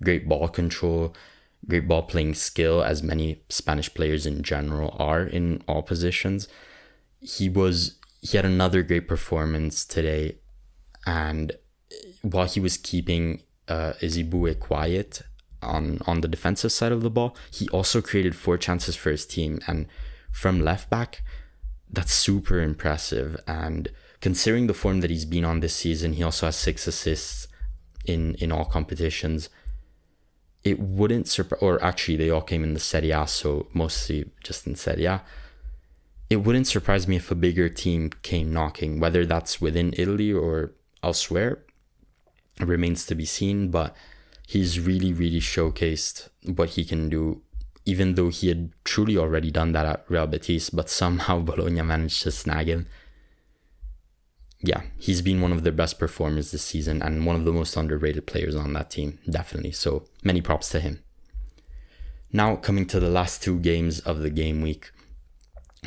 great ball control, great ball playing skill, as many Spanish players in general are in all positions. He had another great performance today, and while he was keeping Izibue quiet on the defensive side of the ball, he also created 4 chances for his team, and from left back, that's super impressive. And considering the form that he's been on this season, he also has 6 assists in all competitions. It wouldn't surprise, or actually they all came in the Serie A, so mostly just in Serie A. It wouldn't surprise me if a bigger team came knocking, whether that's within Italy or elsewhere. It remains to be seen, but he's really, really showcased what he can do, even though he had truly already done that at Real Betis, but somehow Bologna managed to snag him. Yeah, he's been one of their best performers this season and one of the most underrated players on that team, definitely. So many props to him. Now coming to the last 2 games of the game week,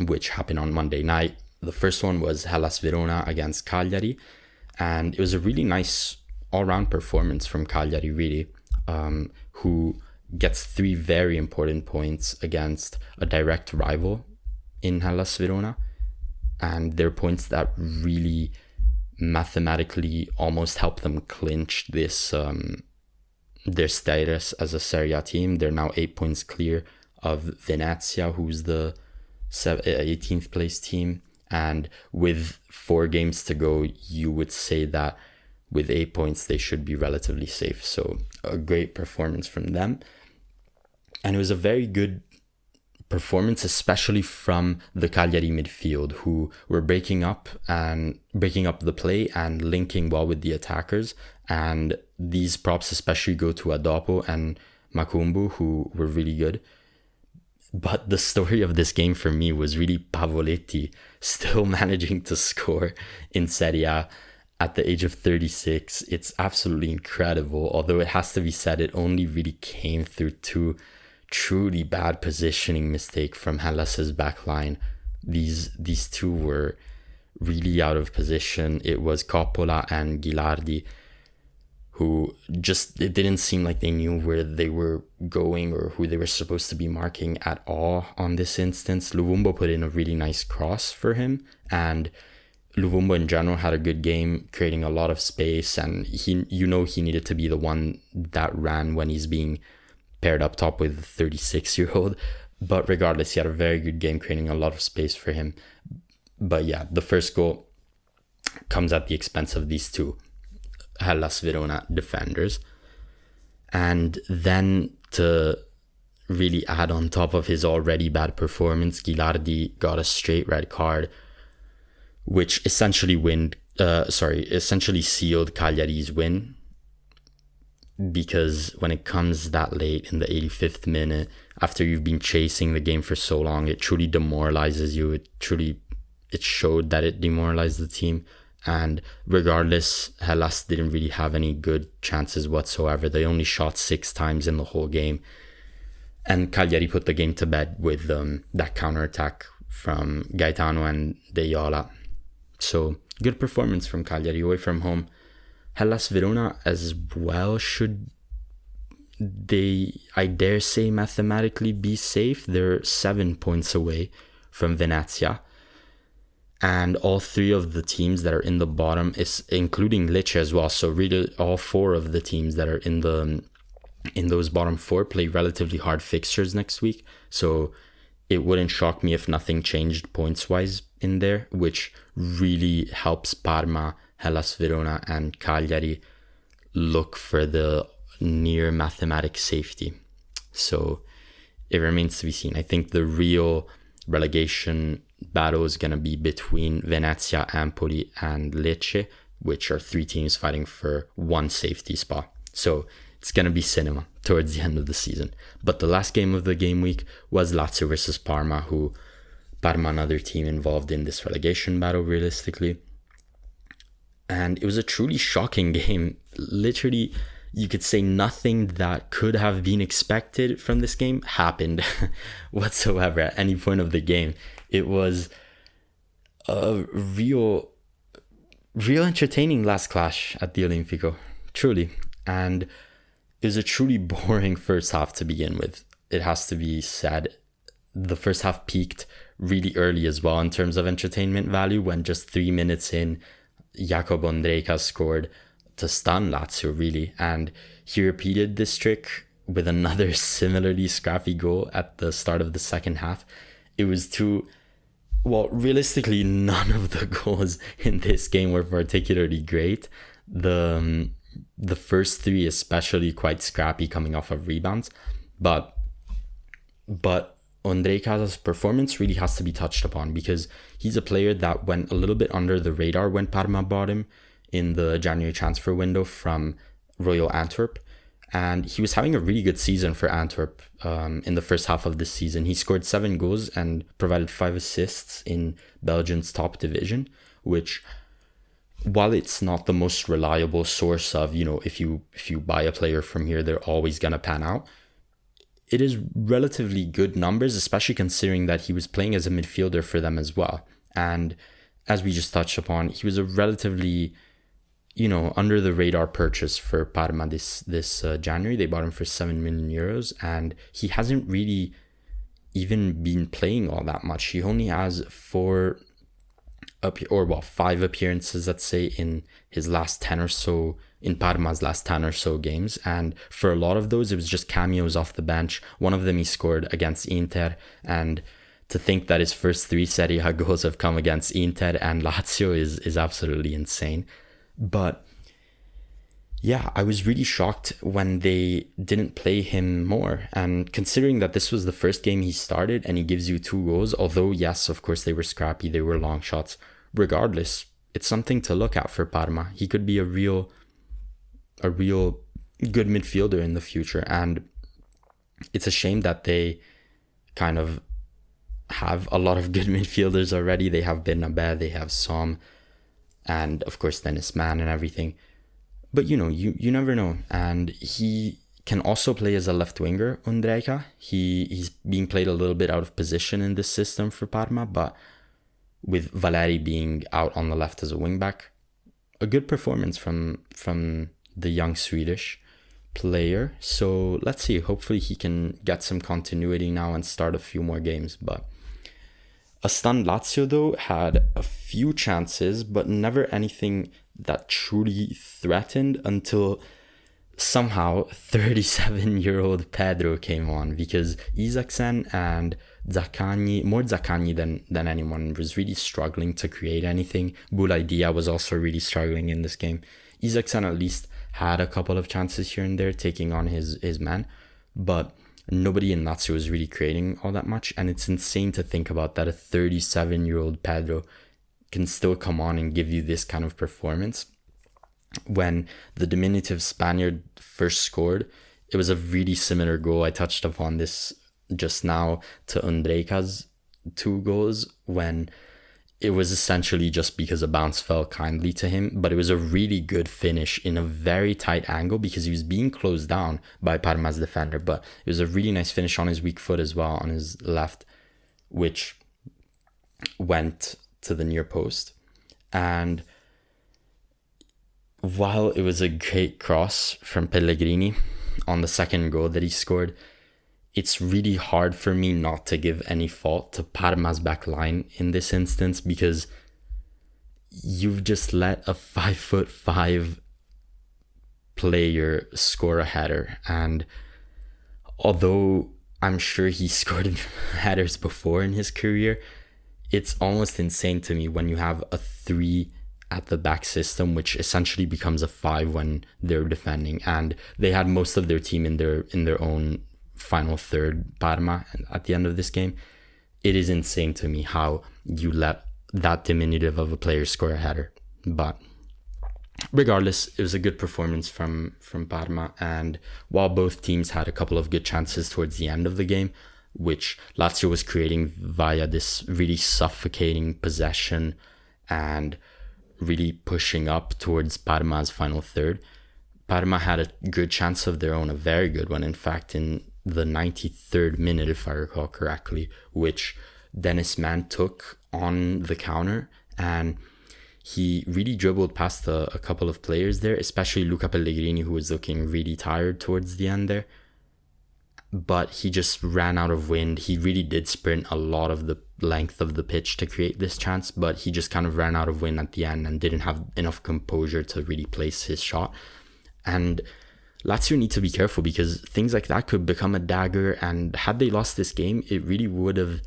which happened on Monday night. The first one was Hellas Verona against Cagliari, and it was a really nice all-round performance from Cagliari, really, who gets 3 very important points against a direct rival in Hellas Verona. And they're points that really mathematically almost help them clinch this their status as a Serie A team. They're now 8 points clear of Venezia, who's the 18th place team. And with 4 games to go, you would say that with 8 points, they should be relatively safe. So a great performance from them. And it was a very good performance, especially from the Cagliari midfield, who were breaking up the play and linking well with the attackers. And these props especially go to Adopo and Makumbu, who were really good. But the story of this game for me was really Pavoletti still managing to score in Serie A at the age of 36. It's absolutely incredible. Although it has to be said, it only really came through 2 truly bad positioning mistake from Hellas's backline. These 2 were really out of position. It was Coppola and Ghilardi, who just, it didn't seem like they knew where they were going or who they were supposed to be marking at all on this instance. Luvumbo put in a really nice cross for him, and Luvumbo in general had a good game, creating a lot of space, and he needed to be the one that ran when he's being paired up top with the 36-year-old. But regardless, he had a very good game, creating a lot of space for him. But yeah, the first goal comes at the expense of these 2 Hellas Verona defenders. And then to really add on top of his already bad performance, Ghilardi got a straight red card, which essentially sealed Cagliari's win. Because when it comes that late in the 85th minute, after you've been chasing the game for so long, it truly demoralizes you. It showed that it demoralized the team. And regardless, Hellas didn't really have any good chances whatsoever. They only shot 6 times in the whole game. And Cagliari put the game to bed with that counterattack from Gaetano and De Jola. So good performance from Cagliari away from home. Hellas Verona as well, should they, I dare say, mathematically be safe. They're 7 points away from Venezia. And all 3 of the teams that are in the bottom, is including Lecce as well. So really all 4 of the teams that are in those bottom 4 play relatively hard fixtures next week. So it wouldn't shock me if nothing changed points-wise in there, which really helps Parma, Hellas Verona and Cagliari look for the near mathematic safety. So it remains to be seen. I think the real relegation battle is going to be between Venezia, Empoli and Lecce, which are 3 teams fighting for 1 safety spot. So it's going to be cinema towards the end of the season. But the last game of the game week was Lazio versus Parma, another team involved in this relegation battle realistically. And it was a truly shocking game. Literally, you could say nothing that could have been expected from this game happened whatsoever at any point of the game. It was a real entertaining last clash at the Olimpico, truly. And it was a truly boring first half to begin with. It has to be said. The first half peaked really early as well in terms of entertainment value, when just 3 minutes in, Jacob Ondrejka scored to stun Lazio, really. And he repeated this trick with another similarly scrappy goal at the start of the second half. It was 2 Well, realistically, none of the goals in this game were particularly great. The first three, especially, quite scrappy, coming off of rebounds, but Ondrejka's performance really has to be touched upon, because he's a player that went a little bit under the radar when Parma bought him in the January transfer window from Royal Antwerp. And he was having a really good season for Antwerp in the first half of this season. He scored 7 goals and provided 5 assists in Belgium's top division, which, while it's not the most reliable source of, if you buy a player from here, they're always going to pan out, it is relatively good numbers, especially considering that he was playing as a midfielder for them as well. And as we just touched upon, he was a relatively, under the radar purchase for Parma this January. They bought him for 7 million euros, and he hasn't really even been playing all that much. He only has 5 appearances, let's say, in his last 10 or so, in Parma's last 10 or so games. And for a lot of those, it was just cameos off the bench. One of them he scored against Inter, and to think that his first 3 Serie A goals have come against Inter and Lazio is absolutely insane. But yeah, I was really shocked when they didn't play him more. And considering that this was the first game he started and he gives you 2 goals, although yes, of course, they were scrappy, they were long shots. Regardless, it's something to look at for Parma. He could be a real good midfielder in the future. And it's a shame that they kind of have a lot of good midfielders already. They have Bernabe, they have Som, and of course Dennis Mann and everything. But you never know. And he can also play as a left winger, Ondrejka. He's being played a little bit out of position in this system for Parma, but with Valeri being out on the left as a wingback, a good performance from the young Swedish player. So let's see, hopefully he can get some continuity now and start a few more games. But a stunned Lazio, though, had a few chances, but never anything that truly threatened until somehow 37-year-old Pedro came on, because Isaksen and Zaccagni, more Zaccagni than anyone, was really struggling to create anything. Boulaidia was also really struggling in this game. Isaksen at least had a couple of chances here and there taking on his man, but nobody in Lazio was really creating all that much. And it's insane to think about that a 37-year-old Pedro can still come on and give you this kind of performance. When the diminutive Spaniard first scored, it was a really similar goal. I touched upon this just now to Ondrejka's 2 goals, when it was essentially just because a bounce fell kindly to him, but it was a really good finish in a very tight angle because he was being closed down by Parma's defender. But it was a really nice finish on his weak foot as well, on his left, which went to the near post. And while it was a great cross from Pellegrini on the second goal that he scored, it's really hard for me not to give any fault to Parma's back line in this instance, because you've just let a 5'5" player score a header. And although I'm sure he scored headers before in his career, it's almost insane to me when you have a 3 at the back system, which essentially becomes a 5 when they're defending. And they had most of their team in their own final third, Parma, at the end of this game. It is insane to me how you let that diminutive of a player score a header. But regardless, it was a good performance from Parma. And while both teams had a couple of good chances towards the end of the game, which Lazio was creating via this really suffocating possession and really pushing up towards Parma's final third, Parma had a good chance of their own, a very good one, in fact, in the 93rd minute, if I recall correctly, which Dennis Mann took on the counter, and he really dribbled past a couple of players there, especially Luca Pellegrini, who was looking really tired towards the end there. But he just ran out of wind. He really did sprint a lot of the length of the pitch to create this chance, but he just kind of ran out of wind at the end and didn't have enough composure to really place his shot. And Lazio need to be careful, because things like that could become a dagger, and had they lost this game, it really would have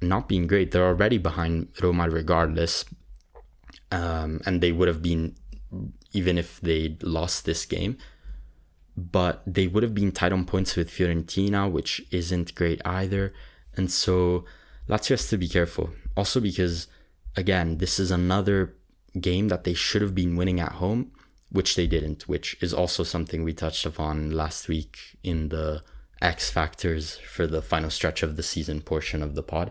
not being great. They're already behind Roma regardless, and they would have been even if they lost this game. But they would have been tied on points with Fiorentina, which isn't great either. And so Lazio has to be careful. Also because, again, this is another game that they should have been winning at home, which they didn't, which is also something we touched upon last week in the X factors for the final stretch of the season portion of the pod.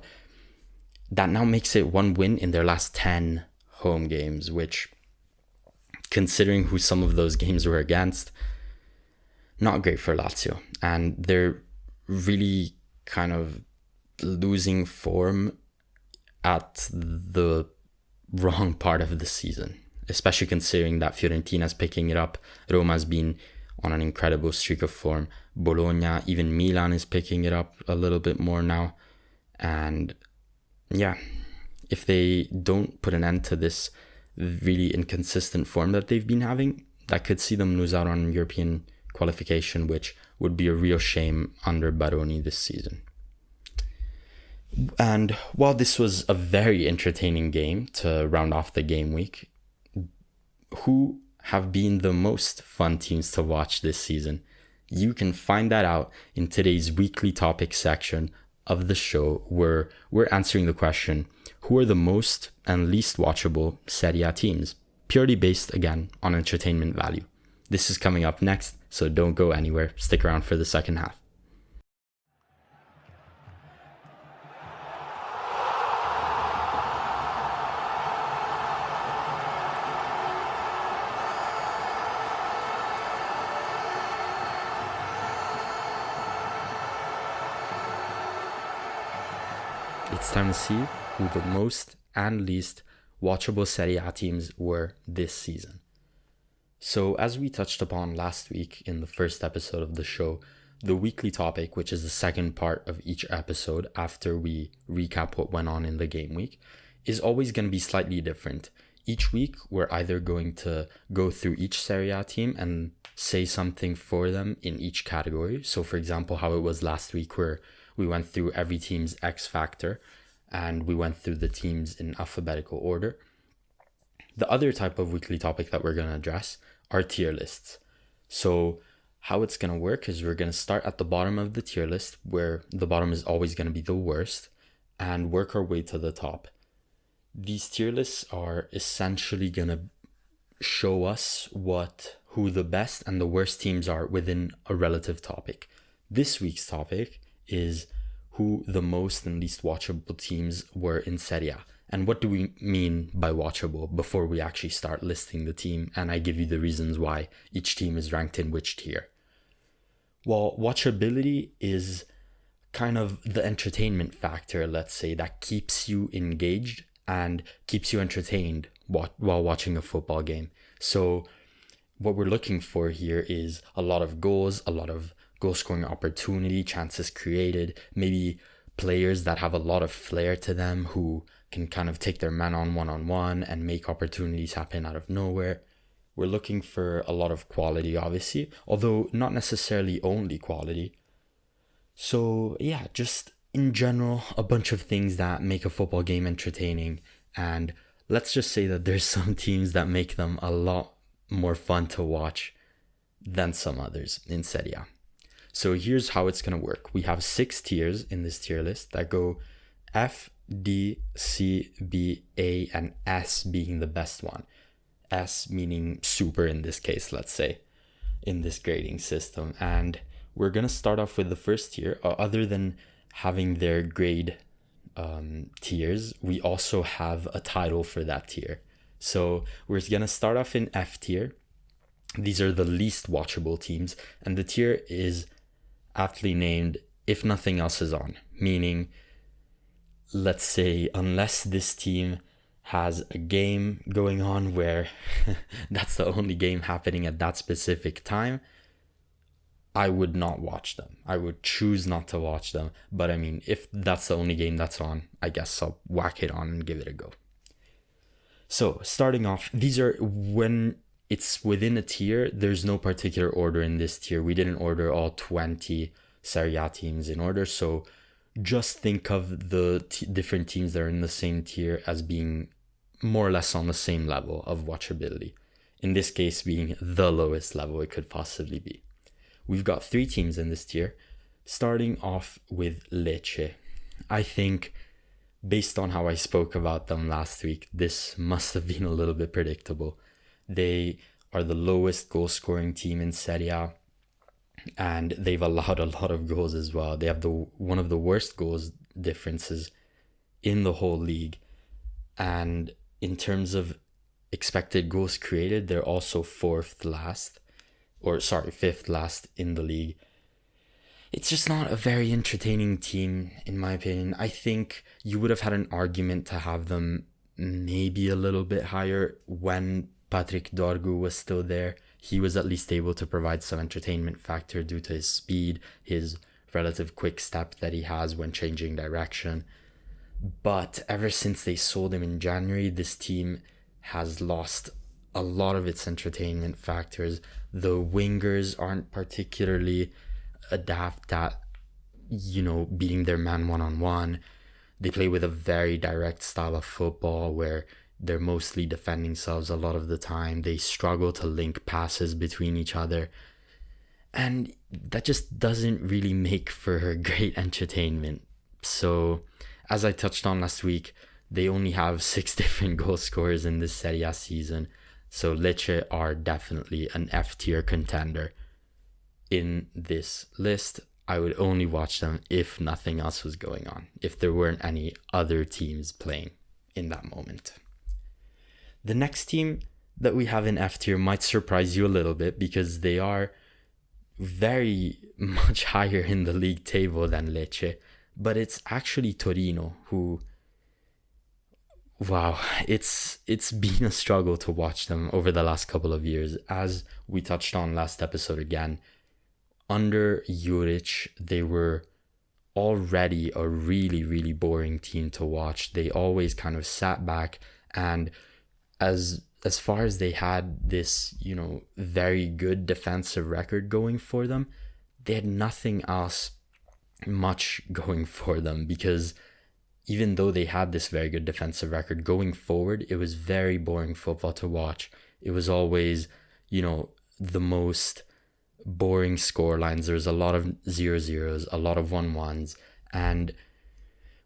That now makes it one win in their last 10 home games, which, considering who some of those games were against, not great for Lazio. And they're really kind of losing form at the wrong part of the season, especially considering that Fiorentina's picking it up. Roma's been on an incredible streak of form. Bologna, even Milan is picking it up a little bit more now. And yeah, if they don't put an end to this really inconsistent form that they've been having, that could see them lose out on European qualification, which would be a real shame under Baroni this season. And while this was a very entertaining game to round off the game week, who have been the most fun teams to watch this season? You can find that out in today's weekly topic section of the show, where we're answering the question, who are the most and least watchable Serie A teams? Purely based, again, on entertainment value. This is coming up next, so don't go anywhere. Stick around for the second half. It's time to see who the most and least watchable Serie A teams were this season. So as we touched upon last week in the first episode of the show, the weekly topic, which is the second part of each episode after we recap what went on in the game week, is always going to be slightly different. Each week, we're either going to go through each Serie A team and say something for them in each category. So for example, how it was last week where we went through every team's X factor and we went through the teams in alphabetical order. The other type of weekly topic that we're going to address are tier lists. So how it's going to work is we're going to start at the bottom of the tier list, where the bottom is always going to be the worst, and work our way to the top. These tier lists are essentially going to show us who the best and the worst teams are within a relative topic. This week's topic is who the most and least watchable teams were in Serie A. And what do we mean by watchable before we actually start listing the team and I give you the reasons why each team is ranked in which tier? Well, watchability is kind of the entertainment factor, let's say, that keeps you engaged and keeps you entertained while watching a football game. So what we're looking for here is a lot of goals, a lot of goal scoring opportunity, chances created, maybe players that have a lot of flair to them who can kind of take their man on one-on-one and make opportunities happen out of nowhere. We're looking for a lot of quality, obviously, although not necessarily only quality. So yeah, just in general, a bunch of things that make a football game entertaining. And let's just say that there's some teams that make them a lot more fun to watch than some others in Serie A. So here's how it's going to work. We have 6 tiers in this tier list that go F, D, C, B, A, and S being the best one. S meaning super in this case, let's say, in this grading system. And we're going to start off with the first tier. Other than having their grade tiers, we also have a title for that tier. So we're going to start off in F tier. These are the least watchable teams. And the tier is aptly named If Nothing Else Is On, meaning, let's say, unless this team has a game going on where that's the only game happening at that specific time, I would not watch them. I would choose not to watch them. But I mean, if that's the only game that's on, I guess I'll whack it on and give it a go. So starting off, these are when it's within a tier, there's no particular order in this tier. We didn't order all 20 Serie A teams in order. So just think of the different teams that are in the same tier as being more or less on the same level of watchability. In this case, being the lowest level it could possibly be. We've got 3 teams in this tier, starting off with Lecce. I think, based on how I spoke about them last week, this must have been a little bit predictable. They are the lowest goal scoring team in Serie, and they've allowed a lot of goals as well. They have one of the worst goals differences in the whole league. And in terms of expected goals created, they're also fifth last in the league. It's just not a very entertaining team, in my opinion. I think you would have had an argument to have them maybe a little bit higher when Patrick Dorgu was still there. He was at least able to provide some entertainment factor due to his speed, his relative quick step that he has when changing direction. But ever since they sold him in January, this team has lost a lot of its entertainment factors. The wingers aren't particularly adept at, beating their man one-on-one. They play with a very direct style of football where they're mostly defending themselves a lot of the time. They struggle to link passes between each other. And that just doesn't really make for great entertainment. So, as I touched on last week, they only have 6 different goal scorers in this Serie A season. So Lecce are definitely an F-tier contender. In this list, I would only watch them if nothing else was going on, if there weren't any other teams playing in that moment. The next team that we have in F tier might surprise you a little bit because they are very much higher in the league table than Lecce, but it's actually Torino who, wow, it's been a struggle to watch them over the last couple of years. As we touched on last episode again, under Juric, they were already a really, really boring team to watch. They always kind of sat back, and as far as they had this, very good defensive record going for them, they had nothing else much going for them, because even though they had this very good defensive record going forward, it was very boring football to watch. It was always, the most boring score lines. There's a lot of 0-0s, a lot of 1-1s, and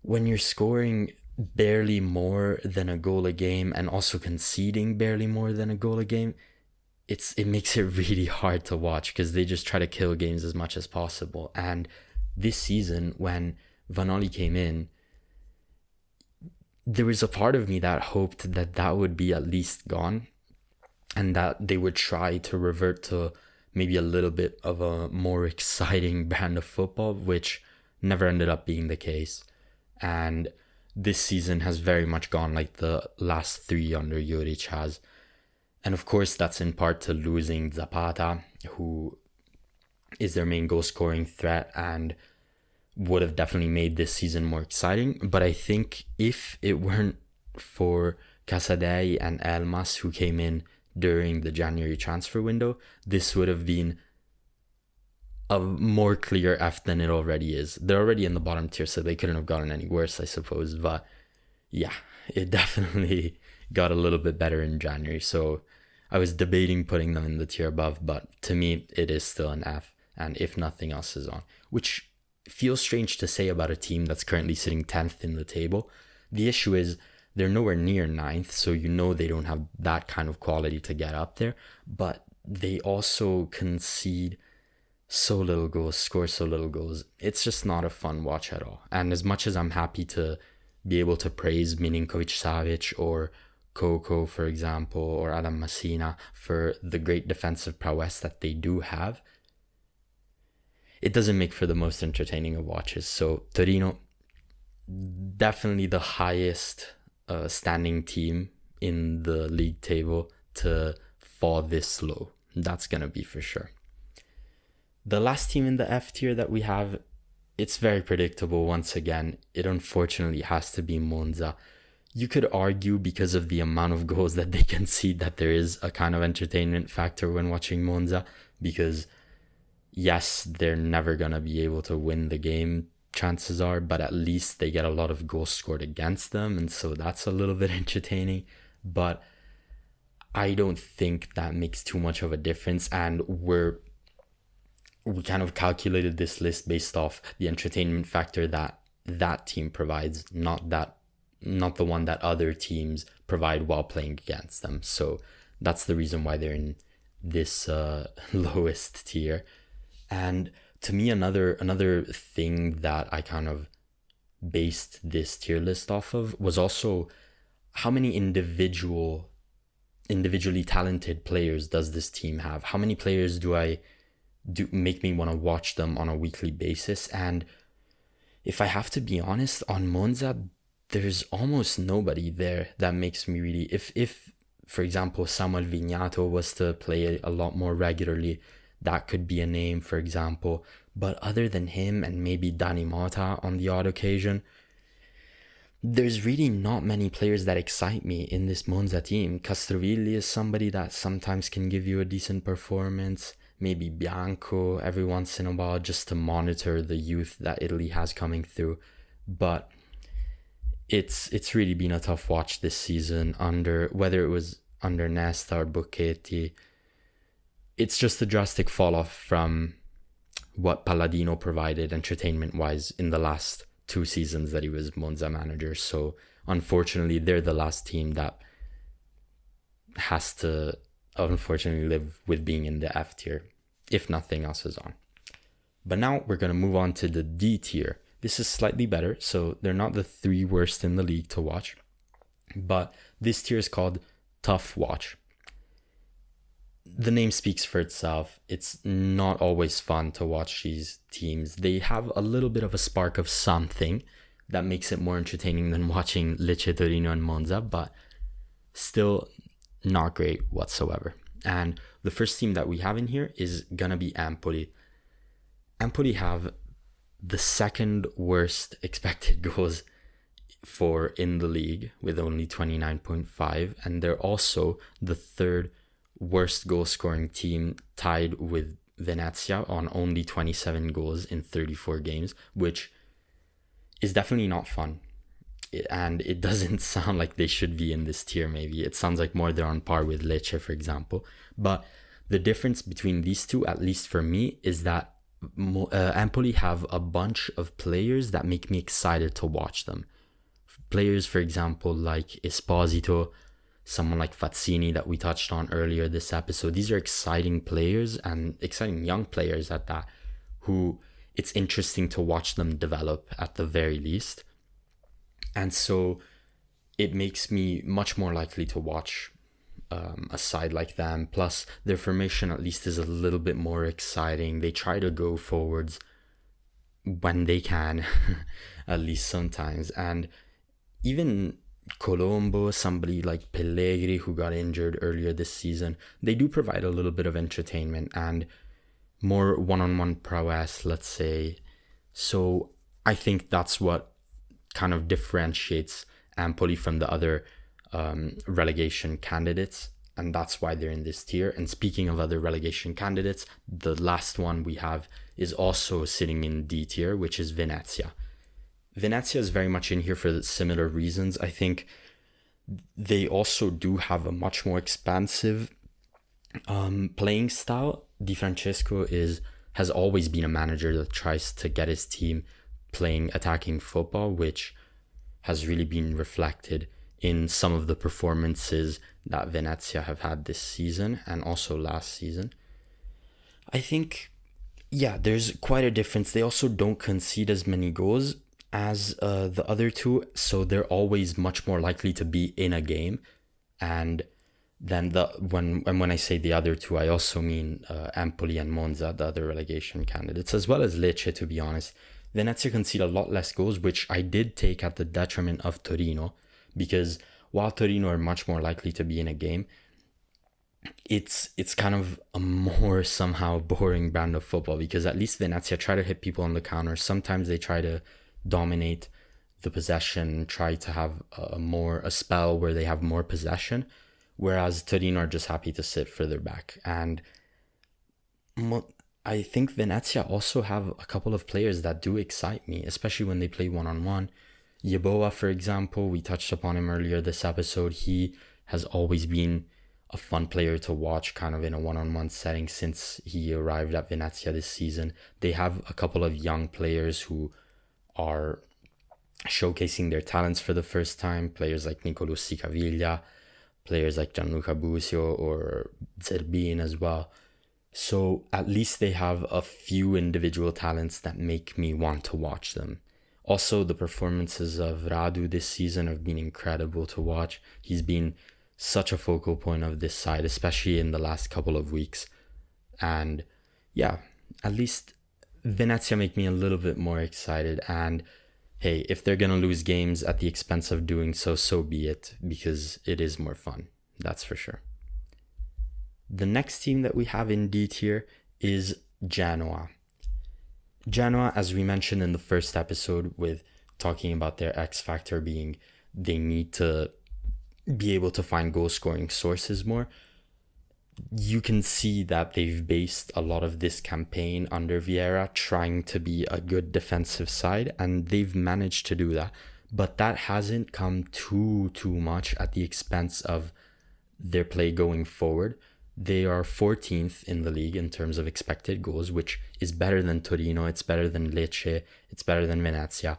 when you're scoring barely more than a goal a game and also conceding barely more than a goal a game, it makes it really hard to watch because they just try to kill games as much as possible. And this season, when Vanoli came in, there was a part of me that hoped that would be at least gone and that they would try to revert to maybe a little bit of a more exciting brand of football, which never ended up being the case. And this season has very much gone like the last 3 under Juric has. And of course, that's in part to losing Zapata, who is their main goal scoring threat and would have definitely made this season more exciting. But I think if it weren't for Casadei and Elmas, who came in during the January transfer window, this would have been a more clear F than it already is. They're already in the bottom tier, so they couldn't have gotten any worse, I suppose. But yeah, it definitely got a little bit better in January. So I was debating putting them in the tier above, but to me, it is still an F. And if nothing else is on, which feels strange to say about a team that's currently sitting 10th in the table. The issue is they're nowhere near 9th, so they don't have that kind of quality to get up there. But they also concede so little goals, score so little goals. It's just not a fun watch at all. And as much as I'm happy to be able to praise Milinkovic-Savic or Coco, for example, or Adam Messina for the great defensive prowess that they do have, it doesn't make for the most entertaining of watches. So Torino, definitely the highest standing team in the league table to fall this low. That's going to be for sure. The last team in the F tier that we have, it's very predictable once again. It unfortunately has to be Monza. You could argue because of the amount of goals that they concede that there is a kind of entertainment factor when watching Monza, because yes, they're never going to be able to win the game chances are, but at least they get a lot of goals scored against them, and so that's a little bit entertaining. But I don't think that makes too much of a difference, and we kind of calculated this list based off the entertainment factor that that team provides, not the one that other teams provide while playing against them. So that's the reason why they're in this lowest tier. And to me, another thing that I kind of based this tier list off of was also how many individually talented players does this team have? How many players do make me want to watch them on a weekly basis? And if I have to be honest, on Monza, there's almost nobody there that makes me really... If for example, Samuel Vignato was to play a lot more regularly, that could be a name, for example. But other than him and maybe Dani Mota on the odd occasion, there's really not many players that excite me in this Monza team. Castrovilli is somebody that sometimes can give you a decent performance. Maybe Bianco every once in a while, just to monitor the youth that Italy has coming through. But it's really been a tough watch this season, whether it was under Nesta or Bocchetti. It's just a drastic fall off from what Palladino provided entertainment-wise in the last 2 seasons that he was Monza manager. So unfortunately, they're the last team that has to unfortunately live with being in the F tier, if nothing else is on. But now we're going to move on to the D tier. This is slightly better, so they're not the 3 worst in the league to watch, but this tier is called Tough Watch. The name speaks for itself. It's not always fun to watch these teams. They have a little bit of a spark of something that makes it more entertaining than watching Lecce, Torino, and Monza, but still not great whatsoever. And the first team that we have in here is gonna be Empoli. Empoli have the second worst expected goals for in the league with only 29.5, and they're also the third worst goal scoring team, tied with Venezia on only 27 goals in 34 games, which is definitely not fun. And it doesn't sound like they should be in this tier. Maybe it sounds like more they're on par with Lecce, for example. But the difference between these two, at least for me, is that Empoli have a bunch of players that make me excited to watch them. Players, for example, like Esposito, someone like Fazzini that we touched on earlier this episode. These are exciting players, and exciting young players at that, who it's interesting to watch them develop at the very least. And so it makes me much more likely to watch a side like them. Plus, their formation at least is a little bit more exciting. They try to go forwards when they can, at least sometimes. And even Colombo, somebody like Pellegrini who got injured earlier this season, they do provide a little bit of entertainment and more one-on-one prowess, let's say. So I think that's what kind of differentiates Empoli from the other relegation candidates, and that's why they're in this tier. And speaking of other relegation candidates, the last one we have is also sitting in D tier, which is Venezia. Venezia is very much in here for similar reasons. I think they also do have a much more expansive playing style. Di Francesco has always been a manager that tries to get his team playing attacking football, which has really been reflected in some of the performances that Venezia have had this season and also last season. I think, yeah, there's quite a difference. They also don't concede as many goals as the other two, so they're always much more likely to be in a game. And then when I say the other two, I also mean Empoli and Monza, the other relegation candidates, as well as Lecce, to be honest. Venezia concede a lot less goals, which I did take at the detriment of Torino, because while Torino are much more likely to be in a game, it's kind of a more somehow boring brand of football, because at least Venezia try to hit people on the counter. Sometimes they try to dominate the possession, try to have a spell where they have more possession, whereas Torino are just happy to sit further back. And I think Venezia also have a couple of players that do excite me, especially when they play one-on-one. Yeboah, for example, we touched upon him earlier this episode. He has always been a fun player to watch kind of in a one-on-one setting since he arrived at Venezia this season. They have a couple of young players who are showcasing their talents for the first time. Players like Nicolussi Caviglia, players like Gianluca Busio or Zerbin as well. So at least they have a few individual talents that make me want to watch them. Also, the performances of Radu this season have been incredible to watch. He's been such a focal point of this side, especially in the last couple of weeks. And yeah, at least Venezia make me a little bit more excited. And hey, if they're going to lose games at the expense of doing so, so be it, because it is more fun. That's for sure. The next team that we have in D tier is Genoa. Genoa, as we mentioned in the first episode with talking about their X factor being they need to be able to find goal scoring sources more, you can see that they've based a lot of this campaign under Vieira trying to be a good defensive side, and they've managed to do that. But that hasn't come too much at the expense of their play going forward. They are 14th in the league in terms of expected goals, which is better than Torino, it's better than Lecce, it's better than Venezia.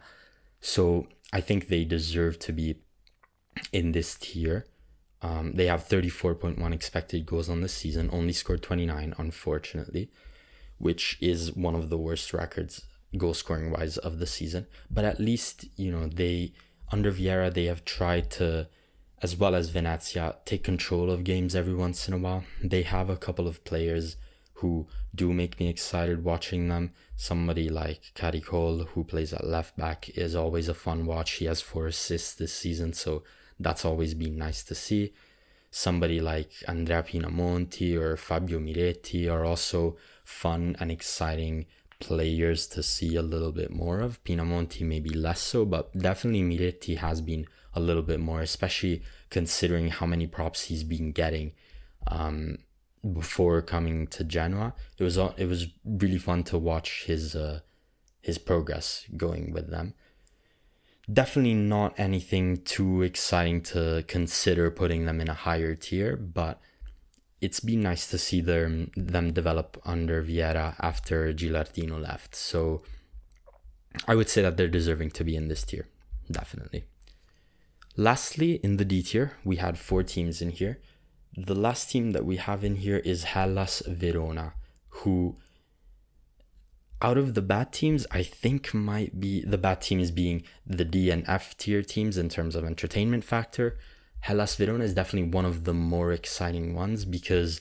So I think they deserve to be in this tier. They have 34.1 expected goals on the season, only scored 29, unfortunately, which is one of the worst records goal scoring wise of the season. But at least, they, under Vieira, they have tried to, as well as Venezia, take control of games every once in a while. They have a couple of players who do make me excited watching them. Somebody like Caricol, who plays at left back, is always a fun watch. He has 4 assists this season, so that's always been nice to see. Somebody like Andrea Pinamonti or Fabio Miretti are also fun and exciting players to see a little bit more of. Pinamonti maybe less so, but definitely Miretti has been a little bit more, especially considering how many props he's been getting before coming to Genoa. It was really fun to watch his progress going with them. Definitely not anything too exciting to consider putting them in a higher tier, but it's been nice to see them develop under Vieira after Gilardino left. So I would say that they're deserving to be in this tier, definitely. Lastly, in the D tier, we had 4 teams in here. The last team that we have in here is Hellas Verona, who, out of the bad teams, I think might be the bad teams being the D and F tier teams in terms of entertainment factor. Hellas Verona is definitely one of the more exciting ones because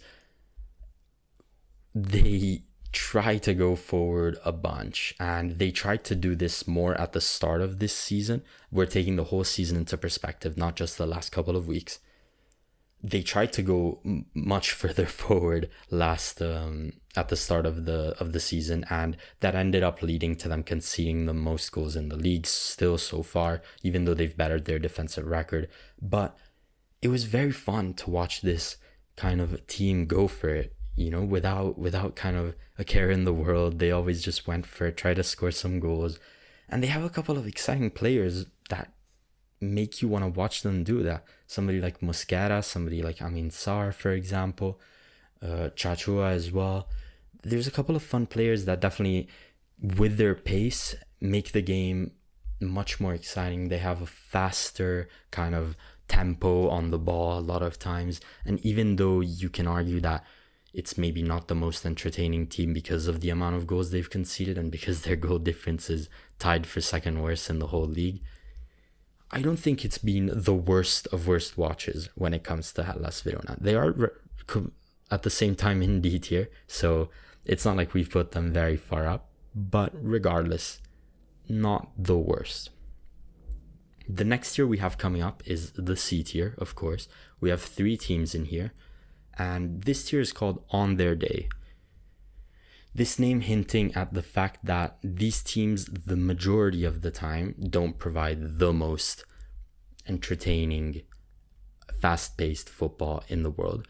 they try to go forward a bunch, and they tried to do this more at the start of this season. We're taking the whole season into perspective, not just the last couple of weeks. They tried to go much further forward at the start of the season, and that ended up leading to them conceding the most goals in the league still so far, even though they've bettered their defensive record. But it was very fun to watch this kind of team go for it, without kind of a care in the world. They always just went for it, tried to score some goals, and they have a couple of exciting players that make you want to watch them do that. Somebody like Mosquera, somebody like Amin Sarr, for example, Chachua as well. There's a couple of fun players that definitely, with their pace, make the game much more exciting. They have a faster kind of tempo on the ball a lot of times, and even though you can argue that it's maybe not the most entertaining team because of the amount of goals they've conceded and because their goal difference is tied for second worst in the whole league, I don't think it's been the worst of worst watches when it comes to Hellas Verona. They are at the same time in D tier, so it's not like we've put them very far up, but regardless, not the worst. The next tier we have coming up is the C tier, of course. We have 3 teams in here, and this tier is called On Their Day. This name hinting at the fact that these teams, the majority of the time, don't provide the most entertaining, fast-paced football in the world.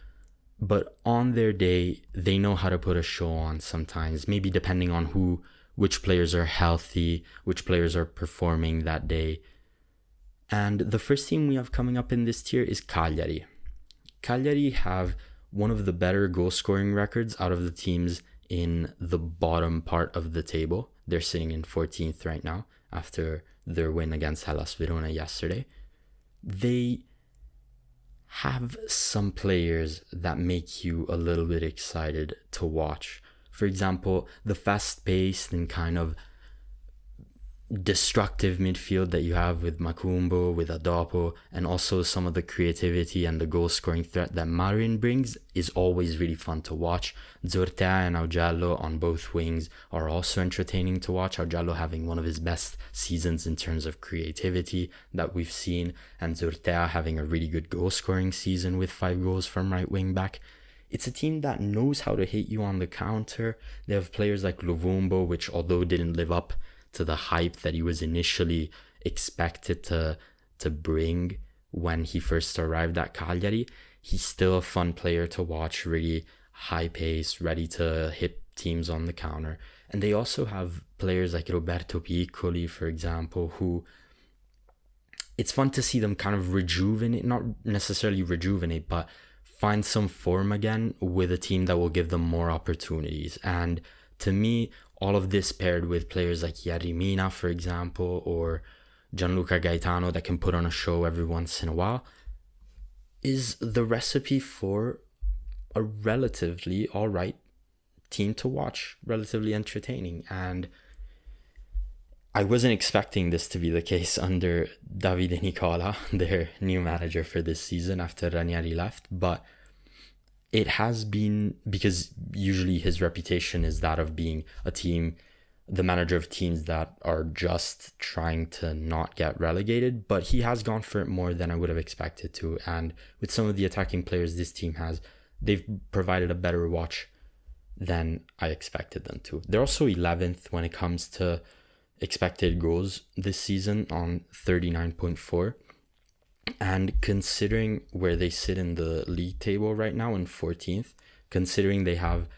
But on their day, they know how to put a show on sometimes, maybe depending on which players are healthy, which players are performing that day. And the first team we have coming up in this tier is Cagliari. Cagliari have one of the better goal scoring records out of the teams in the bottom part of the table. They're sitting in 14th right now after their win against Hellas Verona yesterday. They have some players that make you a little bit excited to watch. For example, the fast-paced and kind of destructive midfield that you have with Macumbo, with Adopo, and also some of the creativity and the goal-scoring threat that Marin brings is always really fun to watch. Zortea and Augello on both wings are also entertaining to watch. Augello having one of his best seasons in terms of creativity that we've seen, and Zortea having a really good goal-scoring season with 5 goals from right wing back. It's a team that knows how to hit you on the counter. They have players like Luvumbo, which although didn't live up to the hype that he was initially expected to bring when he first arrived at Cagliari, he's still a fun player to watch, really high pace, ready to hit teams on the counter. And they also have players like Roberto Piccoli, for example, who it's fun to see them kind of rejuvenate, not necessarily rejuvenate, but find some form again with a team that will give them more opportunities. And to me, all of this paired with players like Yerry Mina, for example, or Gianluca Gaetano that can put on a show every once in a while, is the recipe for a relatively alright team to watch, relatively entertaining. And I wasn't expecting this to be the case under Davide Nicola, their new manager for this season after Ranieri left, but it has been, because usually his reputation is that of being the manager of teams that are just trying to not get relegated, but he has gone for it more than I would have expected to. And with some of the attacking players this team has, they've provided a better watch than I expected them to. They're also 11th when it comes to expected goals this season on 39.4. And considering where they sit in the league table right now in 14th, considering they have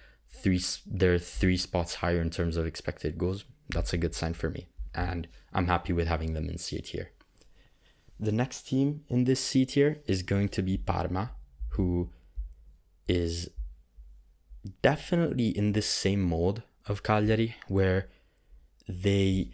they're 3 spots higher in terms of expected goals, that's a good sign for me. And I'm happy with having them in C tier. The next team in this C tier is going to be Parma, who is definitely in this same mold of Cagliari, where they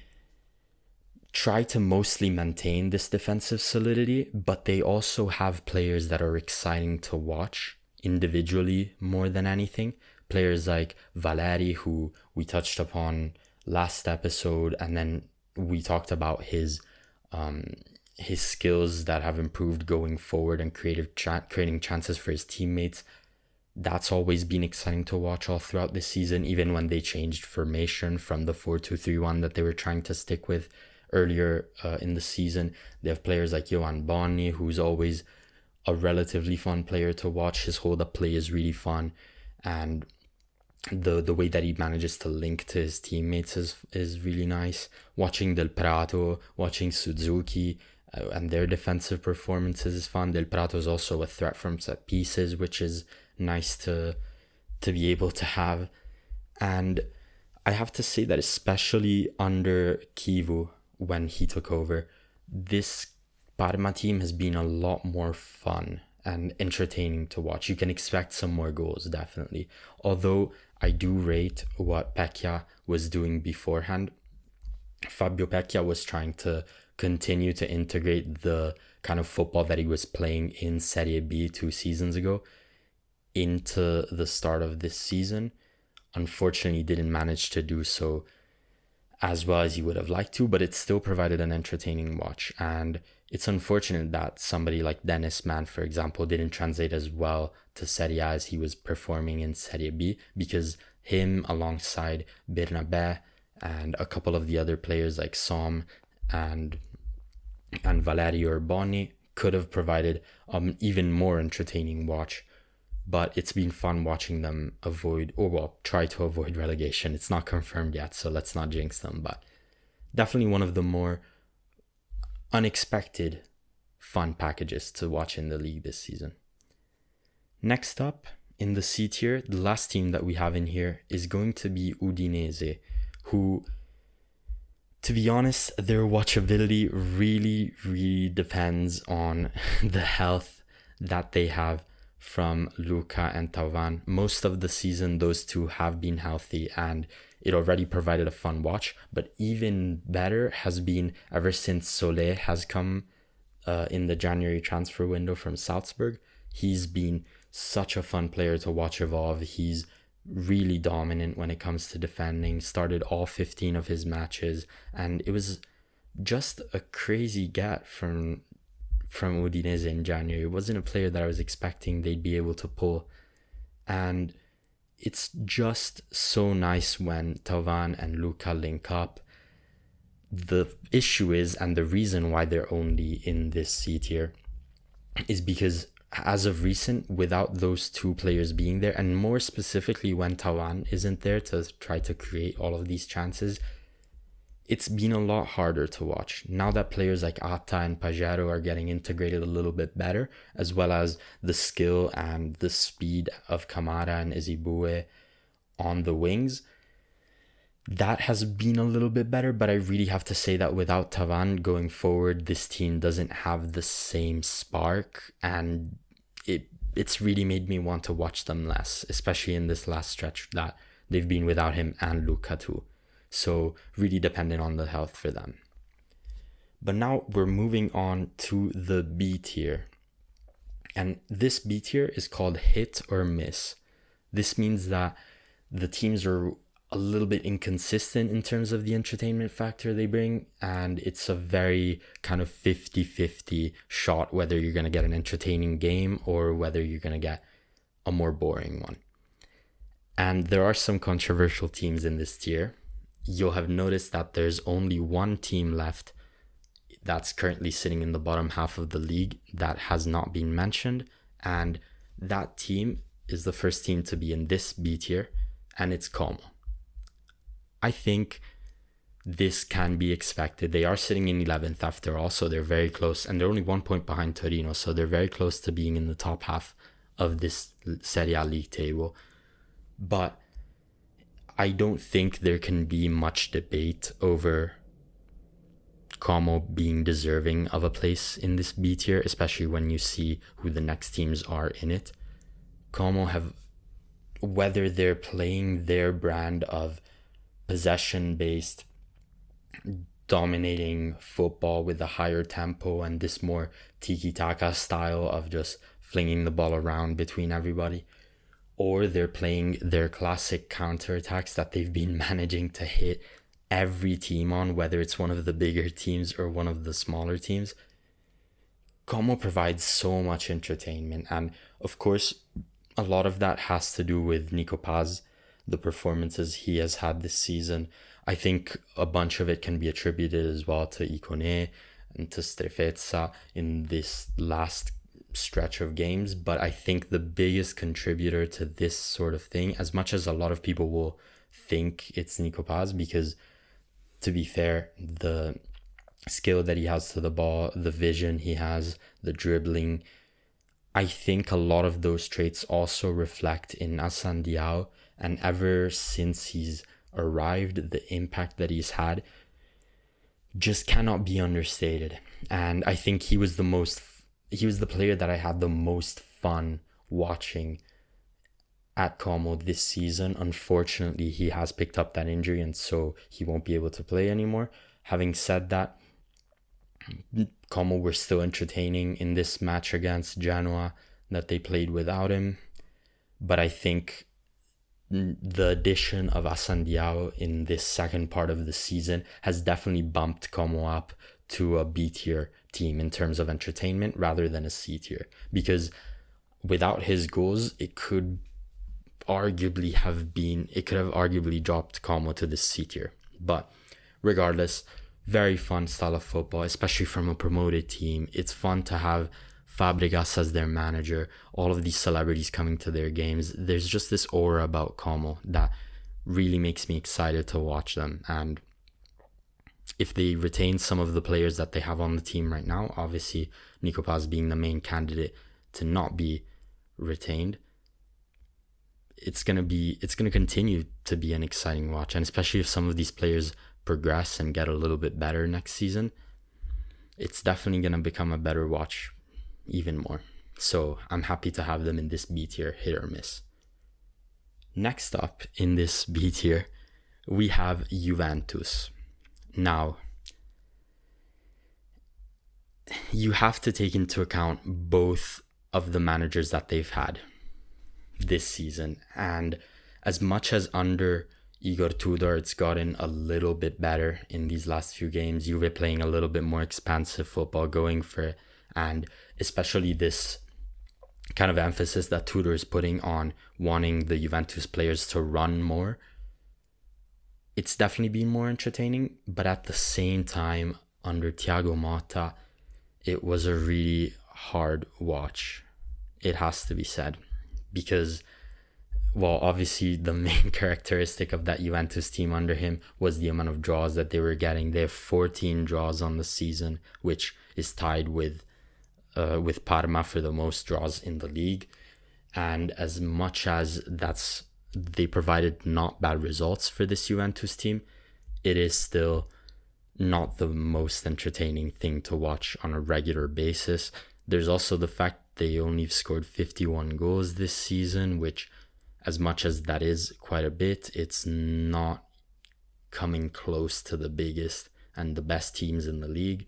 try to mostly maintain this defensive solidity, but they also have players that are exciting to watch individually more than anything. Players like Valeri, who we touched upon last episode, and then we talked about his skills that have improved going forward and creating chances for his teammates. That's always been exciting to watch all throughout this season, even when they changed formation from the 4-2-3-1 that they were trying to stick with earlier in the season. They have players like Johan Bonni, who's always a relatively fun player to watch. His hold-up play is really fun, and the way that he manages to link to his teammates is really nice. Watching Del Prato, watching Suzuki, and their defensive performances is fun. Del Prato is also a threat from set pieces, which is nice to be able to have. And I have to say that especially under Kivu, when he took over, this Parma team has been a lot more fun and entertaining to watch. You can expect some more goals, definitely. Although I do rate what Pecchia was doing beforehand. Fabio Pecchia was trying to continue to integrate the kind of football that he was playing in Serie B 2 seasons ago into the start of this season. Unfortunately, didn't manage to do so as well as he would have liked to, but it still provided an entertaining watch. And it's unfortunate that somebody like Dennis Mann, for example, didn't translate as well to Serie A as he was performing in Serie B, because him alongside Bernabé and a couple of the other players like Som and Valerio or Bonni could have provided even more entertaining watch. But it's been fun watching them try to avoid relegation. It's not confirmed yet, so let's not jinx them. But definitely one of the more unexpected fun packages to watch in the league this season. Next up in the C tier, the last team that we have in here is going to be Udinese, who, to be honest, their watchability really depends on the health that they have from Luca and Tavan. Most of the season, those two have been healthy and it already provided a fun watch. But even better has been ever since Solé has come in the January transfer window from Salzburg. He's been such a fun player to watch evolve. He's really dominant when it comes to defending, started all 15 of his matches, and it was just a crazy get from Udinese in January. It wasn't a player that I was expecting they'd be able to pull, and it's just so nice when Tavan and Luca link up. The issue is, and the reason why they're only in this C tier, is because as of recent, without those two players being there, and more specifically when Tavan isn't there to try to create all of these chances, it's been a lot harder to watch. Now that players like Atta and Pajero are getting integrated a little bit better, as well as the skill and the speed of Kamara and Izibue on the wings, that has been a little bit better. But I really have to say that without Tavan going forward, this team doesn't have the same spark, and it's really made me want to watch them less, especially in this last stretch that they've been without him and Luca too. So really dependent on the health for them. But now we're moving on to the B tier. And this B tier is called hit or miss. This means that the teams are a little bit inconsistent in terms of the entertainment factor they bring, and it's a very kind of 50-50 shot whether you're going to get an entertaining game or whether you're going to get a more boring one. And there are some controversial teams in this tier. You'll have noticed that there's only one team left that's currently sitting in the bottom half of the league that has not been mentioned, and that team is the first team to be in this B tier, and it's Como. I think this can be expected. They are sitting in 11th after all, so they're very close, and they're only 1 point behind Torino, so they're very close to being in the top half of this Serie A league table. But I don't think there can be much debate over Como being deserving of a place in this B tier, especially when you see who the next teams are in it. Como have, whether they're playing their brand of possession-based, dominating football with a higher tempo and this more tiki-taka style of just flinging the ball around between everybody, or they're playing their classic counterattacks that they've been managing to hit every team on, whether it's one of the bigger teams or one of the smaller teams. Como provides so much entertainment, and of course a lot of that has to do with Nico Paz, the performances he has had this season. I think a bunch of it can be attributed as well to Ikone and to Strefezza in this last stretch of games, but I think the biggest contributor to this sort of thing, as much as a lot of people will think it's Nico Paz, because to be fair, the skill that he has to the ball, the vision he has, the dribbling, I think a lot of those traits also reflect in Assane Diao, and ever since he's arrived, the impact that he's had just cannot be understated. And I think he was the player that I had the most fun watching at Como this season. Unfortunately, he has picked up that injury, and so he won't be able to play anymore. Having said that, Como were still entertaining in this match against Genoa that they played without him. But I think the addition of Assane Diao in this second part of the season has definitely bumped Como up to a B tier team in terms of entertainment rather than a C tier, because without his goals it could have arguably dropped Como to the C tier. But regardless, very fun style of football, especially from a promoted team. It's fun to have Fabregas as their manager, all of these celebrities coming to their games. There's just this aura about Como that really makes me excited to watch them. And if they retain some of the players that they have on the team right now, obviously Nico Paz being the main candidate to not be retained, it's gonna continue to be an exciting watch, and especially if some of these players progress and get a little bit better next season, it's definitely gonna become a better watch even more. So I'm happy to have them in this B tier, hit or miss. Next up in this B tier, we have Juventus. Now, you have to take into account both of the managers that they've had this season. And as much as under Igor Tudor, it's gotten a little bit better in these last few games, Juve playing a little bit more expansive football, going for it. And especially this kind of emphasis that Tudor is putting on wanting the Juventus players to run more. It's definitely been more entertaining, but at the same time, under Thiago Motta, it was a really hard watch. It has to be said, because, well, obviously the main characteristic of that Juventus team under him was the amount of draws that they were getting. They have 14 draws on the season, which is tied with Parma for the most draws in the league. And as much as they provided not bad results for this Juventus team, it is still not the most entertaining thing to watch on a regular basis. There's also the fact they only scored 51 goals this season, which, as much as that is quite a bit, it's not coming close to the biggest and the best teams in the league.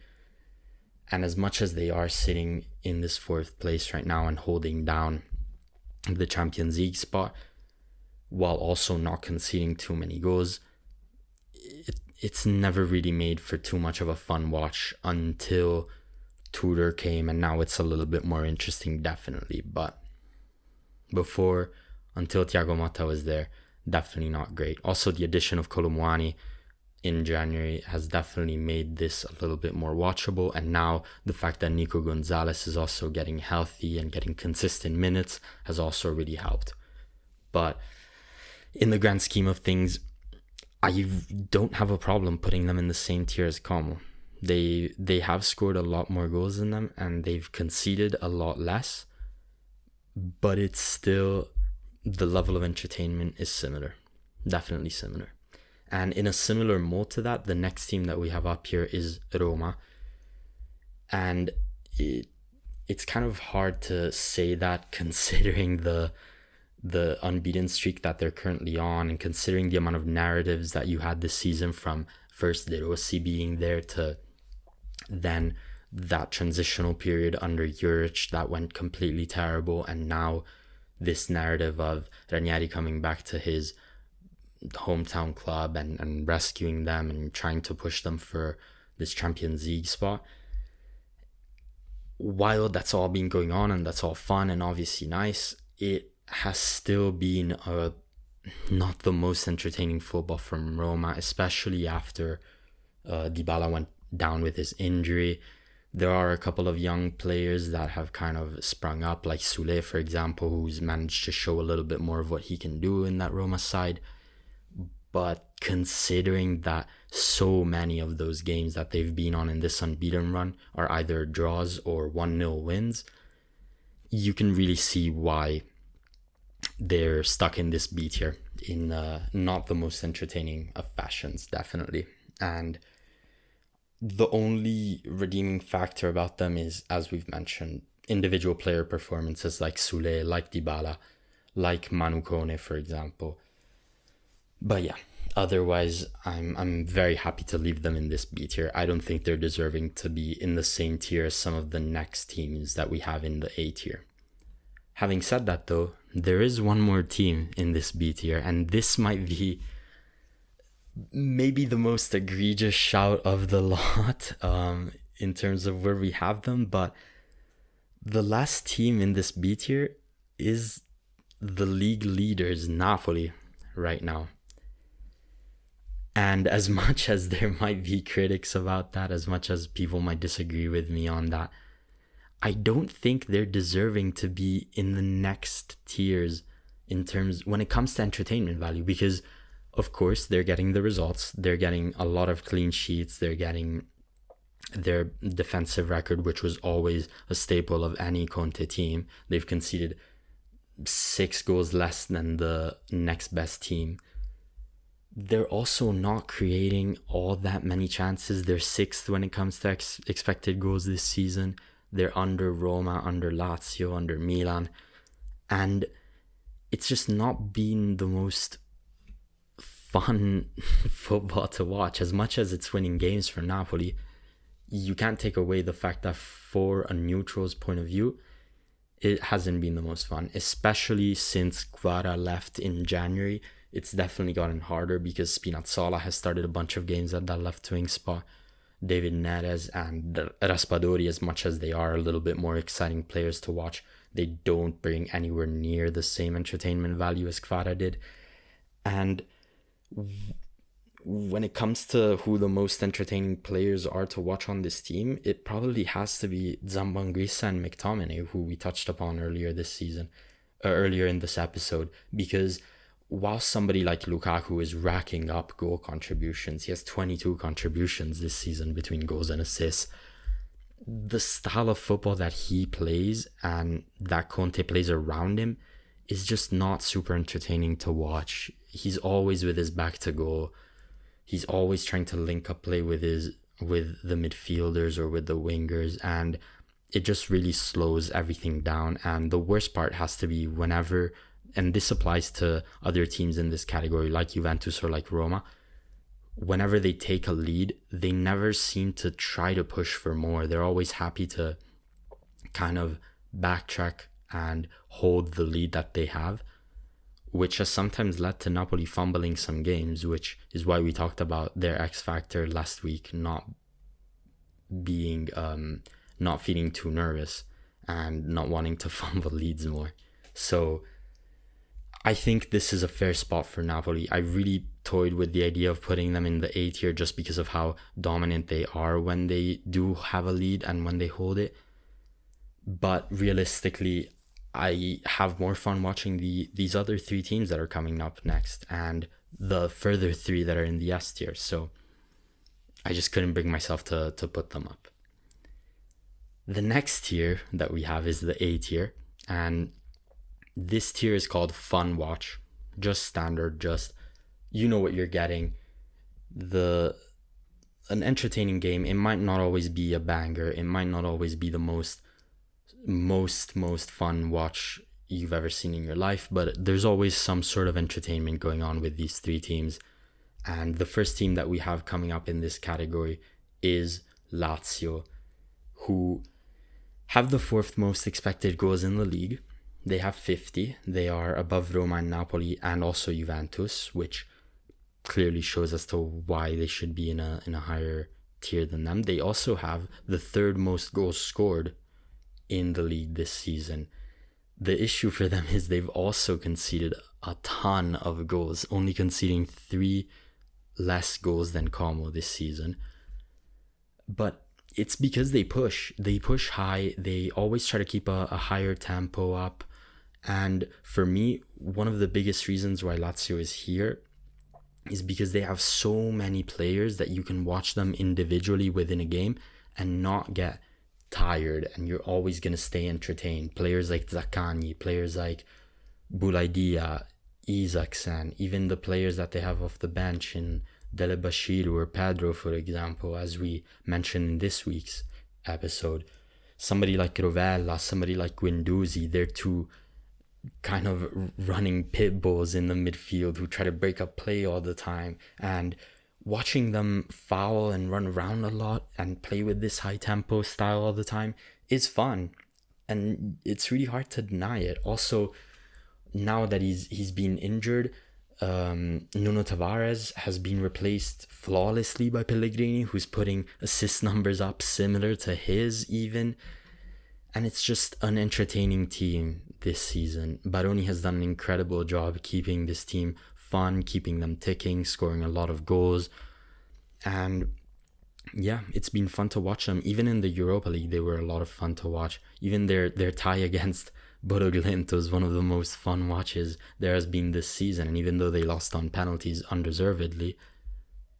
And as much as they are sitting in this 4th place right now and holding down the Champions League spot, while also not conceding too many goals, it's never really made for too much of a fun watch until Tudor came, and now it's a little bit more interesting, definitely. But until Thiago Motta was there, definitely not great. Also, the addition of Colomwani in January has definitely made this a little bit more watchable, and now the fact that Nico Gonzalez is also getting healthy and getting consistent minutes has also really helped. But in the grand scheme of things, I don't have a problem putting them in the same tier as Como. They have scored a lot more goals than them, and they've conceded a lot less, but it's still, the level of entertainment is similar, definitely similar. And in a similar mold to that, the next team that we have up here is Roma. And it's kind of hard to say that, considering the unbeaten streak that they're currently on, and considering the amount of narratives that you had this season, from first De Rossi being there to then that transitional period under Juric that went completely terrible, and now this narrative of Ranieri coming back to his hometown club and rescuing them and trying to push them for this Champions League spot. While that's all been going on and that's all fun and obviously nice, it has still been not the most entertaining football from Roma, especially after Dybala went down with his injury. There are a couple of young players that have kind of sprung up, like Sule, for example, who's managed to show a little bit more of what he can do in that Roma side. But considering that so many of those games that they've been on in this unbeaten run are either draws or 1-0 wins, you can really see why they're stuck in this B tier, in not the most entertaining of fashions, definitely. And the only redeeming factor about them is, as we've mentioned, individual player performances like Sule, like Dybala, like Manu Kone, for example. But yeah, otherwise, I'm very happy to leave them in this B tier. I don't think they're deserving to be in the same tier as some of the next teams that we have in the A tier. Having said that, though, there is one more team in this B tier, and this might be maybe the most egregious shout of the lot in terms of where we have them. But the last team in this B tier is the league leaders, Napoli, right now. And as much as there might be critics about that, as much as people might disagree with me on that, I don't think they're deserving to be in the next tiers in terms, when it comes to entertainment value, because of course they're getting the results, they're getting a lot of clean sheets, they're getting their defensive record, which was always a staple of any Conte team. They've conceded 6 goals less than the next best team. They're also not creating all that many chances. They're 6th when it comes to expected goals this season. They're under Roma, under Lazio, under Milan. And it's just not been the most fun football to watch. As much as it's winning games for Napoli, you can't take away the fact that for a neutral's point of view, it hasn't been the most fun, especially since Kvara left in January. It's definitely gotten harder because Spinazzola has started a bunch of games at that left wing spot. David Neres and Raspadori, as much as they are a little bit more exciting players to watch, they don't bring anywhere near the same entertainment value as Kvara did. And when it comes to who the most entertaining players are to watch on this team, it probably has to be Zambanguissa and McTominay, who we touched upon earlier in this episode, because while somebody like Lukaku is racking up goal contributions, he has 22 contributions this season between goals and assists, the style of football that he plays and that Conte plays around him is just not super entertaining to watch. He's always with his back to goal. He's always trying to link up play with the midfielders or with the wingers, and it just really slows everything down. And the worst part has to be whenever, and this applies to other teams in this category like Juventus or like Roma, whenever they take a lead, they never seem to try to push for more. They're always happy to kind of backtrack and hold the lead that they have, which has sometimes led to Napoli fumbling some games, which is why we talked about their X factor last week not being, not feeling too nervous and not wanting to fumble leads more. So I think this is a fair spot for Napoli. I really toyed with the idea of putting them in the A tier just because of how dominant they are when they do have a lead and when they hold it. But realistically, I have more fun watching these other 3 teams that are coming up next and the further 3 that are in the S tier. So I just couldn't bring myself to put them up. The next tier that we have is the A tier, and this tier is called Fun Watch. Just standard, just you know what you're getting. An entertaining game. It might not always be a banger. It might not always be the most fun watch you've ever seen in your life, but there's always some sort of entertainment going on with these 3 teams. And the first team that we have coming up in this category is Lazio, who have the 4th most expected goals in the league. They have 50. They are above Roma and Napoli and also Juventus, which clearly shows as to why they should be in a higher tier than them. They also have the 3rd most goals scored in the league this season. The issue for them is they've also conceded a ton of goals, only conceding 3 less goals than Como this season. But it's because they push high. They always try to keep a higher tempo up. And for me, one of the biggest reasons why Lazio is here is because they have so many players that you can watch them individually within a game and not get tired, and you're always going to stay entertained. Players like Zaccagni, players like Boulaïdia, Isaacsen, even the players that they have off the bench in Dele Bashiru or Pedro, for example, as we mentioned in this week's episode. Somebody like Rovella, somebody like Guendouzi, they're 2 kind of running pit bulls in the midfield who try to break up play all the time, and watching them foul and run around a lot and play with this high tempo style all the time is fun, and it's really hard to deny it. Also, now that he's been injured, Nuno Tavares has been replaced flawlessly by Pellegrini, who's putting assist numbers up similar to his even, and it's just an entertaining team this season. Baroni has done an incredible job keeping this team fun, keeping them ticking, scoring a lot of goals, and yeah, it's been fun to watch them. Even in the Europa League, they were a lot of fun to watch. Even their tie against Bodo Glimt was one of the most fun watches there has been this season, and even though they lost on penalties undeservedly,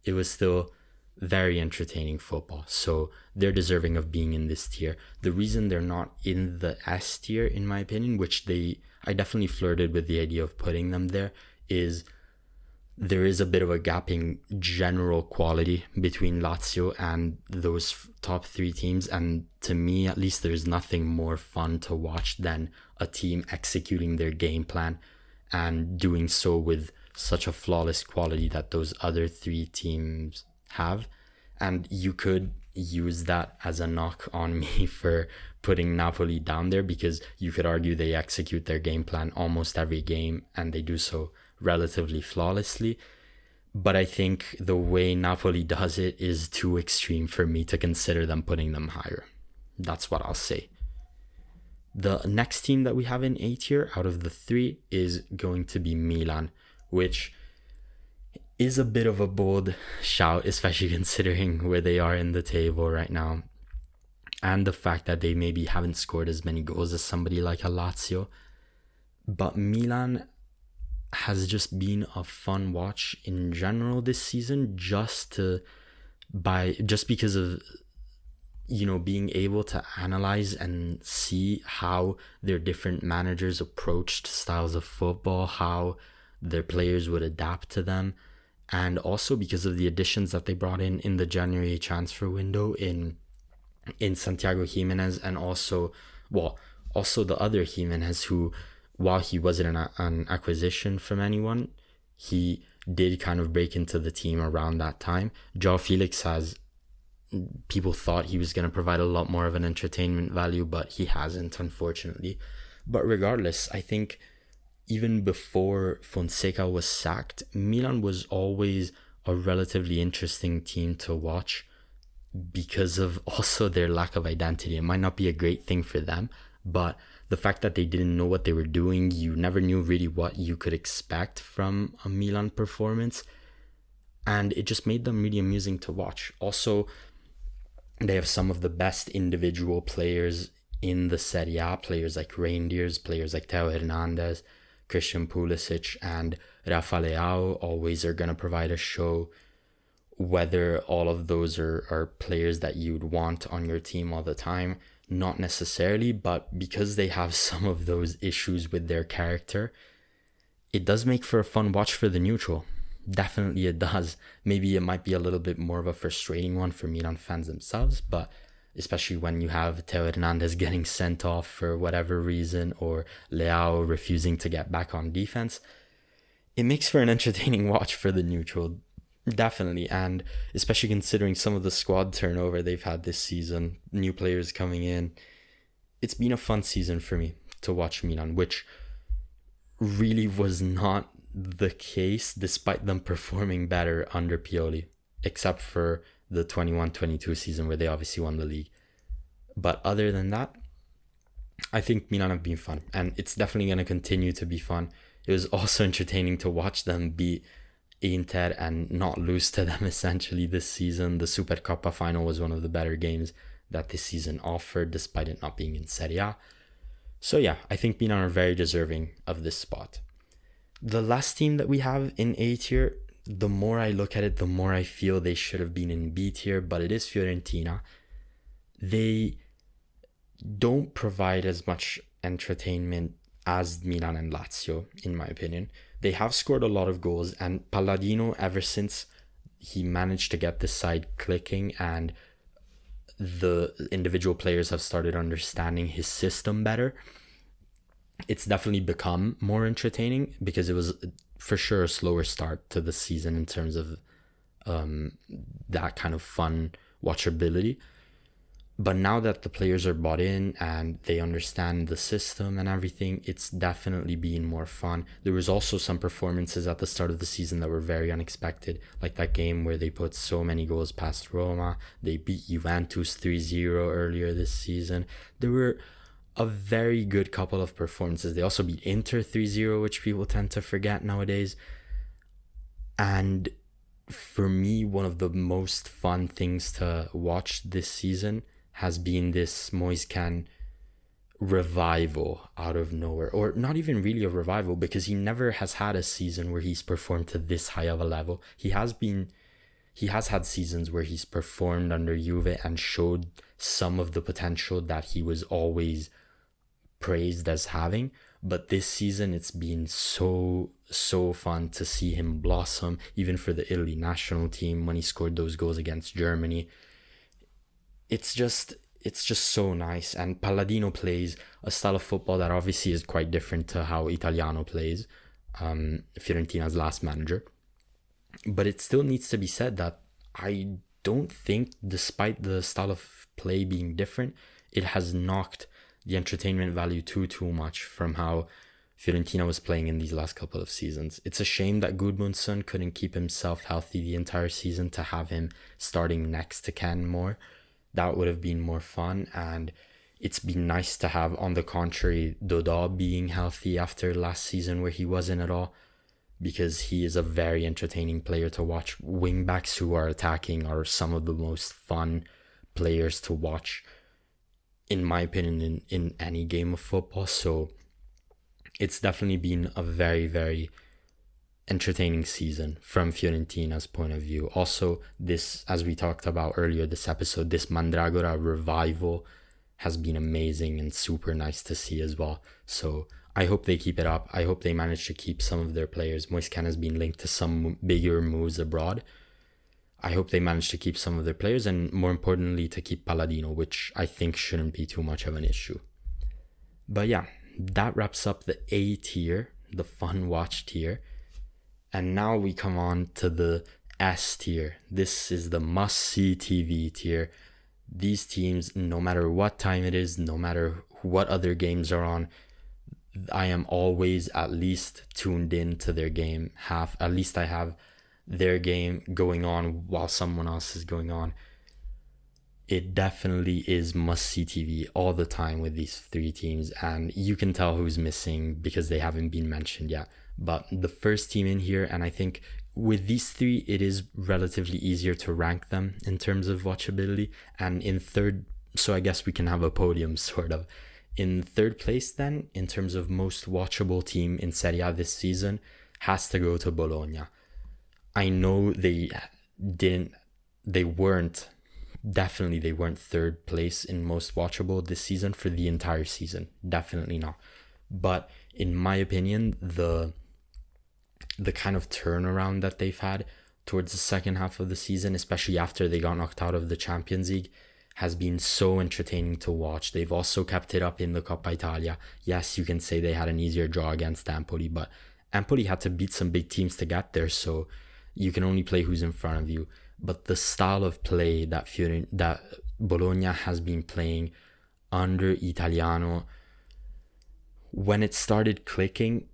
it was still very entertaining football. So they're deserving of being in this tier. The reason they're not in the S tier, in my opinion, which I definitely flirted with the idea of putting them there, is there is a bit of a gap in general quality between Lazio and those top three teams. And to me, at least, there's nothing more fun to watch than a team executing their game plan and doing so with such a flawless quality that those other three teams have. And you could use that as a knock on me for putting Napoli down there, because you could argue they execute their game plan almost every game and they do so relatively flawlessly. But I think the way Napoli does it is too extreme for me to consider them putting them higher. That's what I'll say. The next team that we have in A tier out of the three is going to be Milan, which is a bit of a bold shout, especially considering where they are in the table right now and the fact that they maybe haven't scored as many goals as somebody like a Lazio. But Milan has just been a fun watch in general this season, just because of being able to analyze and see how their different managers approached styles of football, how their players would adapt to them, and also because of the additions that they brought in the January transfer window in Santiago Jimenez, and also the other Jimenez, who, while he wasn't an acquisition from anyone, he did kind of break into the team around that time. João Felix people thought he was going to provide a lot more of an entertainment value, but he hasn't, unfortunately. But regardless, I think even before Fonseca was sacked, Milan was always a relatively interesting team to watch because of also their lack of identity. It might not be a great thing for them, but the fact that they didn't know what they were doing, you never knew really what you could expect from a Milan performance, and it just made them really amusing to watch. Also, they have some of the best individual players in the Serie A, players like Reindeers, players like Theo Hernandez, Christian Pulisic, and Rafa Leao always are going to provide a show. Whether all of those are players that you'd want on your team all the time, not necessarily, but because they have some of those issues with their character, it does make for a fun watch for the neutral. Definitely it does. Maybe it might be a little bit more of a frustrating one for Milan fans themselves, but especially when you have Theo Hernandez getting sent off for whatever reason, or Leao refusing to get back on defense, it makes for an entertaining watch for the neutral. Definitely, and especially considering some of the squad turnover they've had this season, new players coming in, it's been a fun season for me to watch Milan, which really was not the case despite them performing better under Pioli, except for the 21-22 season where they obviously won the league. But other than that, I think Milan have been fun, and it's definitely going to continue to be fun. It was also entertaining to watch them beat Inter and not lose to them essentially this season. The Supercoppa final was one of the better games that this season offered, despite it not being in Serie A. So yeah, I think Milan are very deserving of this spot. The last team that we have in A tier, the more I look at it, the more I feel they should have been in B tier, but it is Fiorentina. They don't provide as much entertainment as Milan and Lazio, in my opinion. They have scored a lot of goals, and Palladino, ever since he managed to get this side clicking and the individual players have started understanding his system better, it's definitely become more entertaining, because it was for sure a slower start to the season in terms of that kind of fun watchability. But now that the players are bought in and they understand the system and everything, it's definitely been more fun. There was also some performances at the start of the season that were very unexpected, like that game where they put so many goals past Roma. They beat Juventus 3-0 earlier this season. There were a very good couple of performances. They also beat Inter 3-0, which people tend to forget nowadays. And for me, one of the most fun things to watch this season has been this Moiscan revival out of nowhere, or not even really a revival, because he never has had a season where he's performed to this high of a level. He has been he has had seasons where he's performed under Juve and showed some of the potential that he was always praised as having. But this season, it's been so fun to see him blossom, even for the Italy national team when he scored those goals against Germany. It's just so nice. And Palladino plays a style of football that obviously is quite different to how Italiano plays, Fiorentina's last manager. But it still needs to be said that I don't think, despite the style of play being different, it has knocked the entertainment value too much from how Fiorentina was playing in these last couple of seasons. It's a shame that Gudmundsson couldn't keep himself healthy the entire season to have him starting next to Ken more. That would have been more fun, and it's been nice to have, on the contrary, Dodò being healthy after last season where he wasn't at all, because he is a very entertaining player to watch. Wingbacks who are attacking are some of the most fun players to watch, in my opinion, in any game of football. So it's definitely been a very, very entertaining season from Fiorentina's point of view. Also, this, as we talked about earlier this episode, this Mandragora revival has been amazing and super nice to see as well. So I hope they keep it up. I hope they manage to keep some of their players. Moiscan has been linked to some bigger moves abroad. I hope they manage to keep some of their players, and more importantly, to keep Palladino, which I think shouldn't be too much of an issue. But yeah, that wraps up the A tier, the fun watch tier. And now we come on to the S tier. This is the must-see TV tier. These teams, no matter what time it is, no matter what other games are on, I am always at least tuned in to their game. At least I have their game going on while someone else is going on. It definitely is must-see TV all the time with these three teams, and you can tell who's missing because they haven't been mentioned yet. But the first team in here, and I think with these three, it is relatively easier to rank them in terms of watchability. And in third, so I guess we can have a podium sort of. In third place then, in terms of most watchable team in Serie A this season, has to go to Bologna. I know they weren't third place in most watchable this season for the entire season. Definitely not. But in my opinion, the kind of turnaround that they've had towards the second half of the season, especially after they got knocked out of the Champions League, has been so entertaining to watch. They've also kept it up in the Coppa Italia. Yes, you can say they had an easier draw against Empoli, but Empoli had to beat some big teams to get there, so you can only play who's in front of you. But the style of play that Bologna has been playing under Italiano, when it started clicking,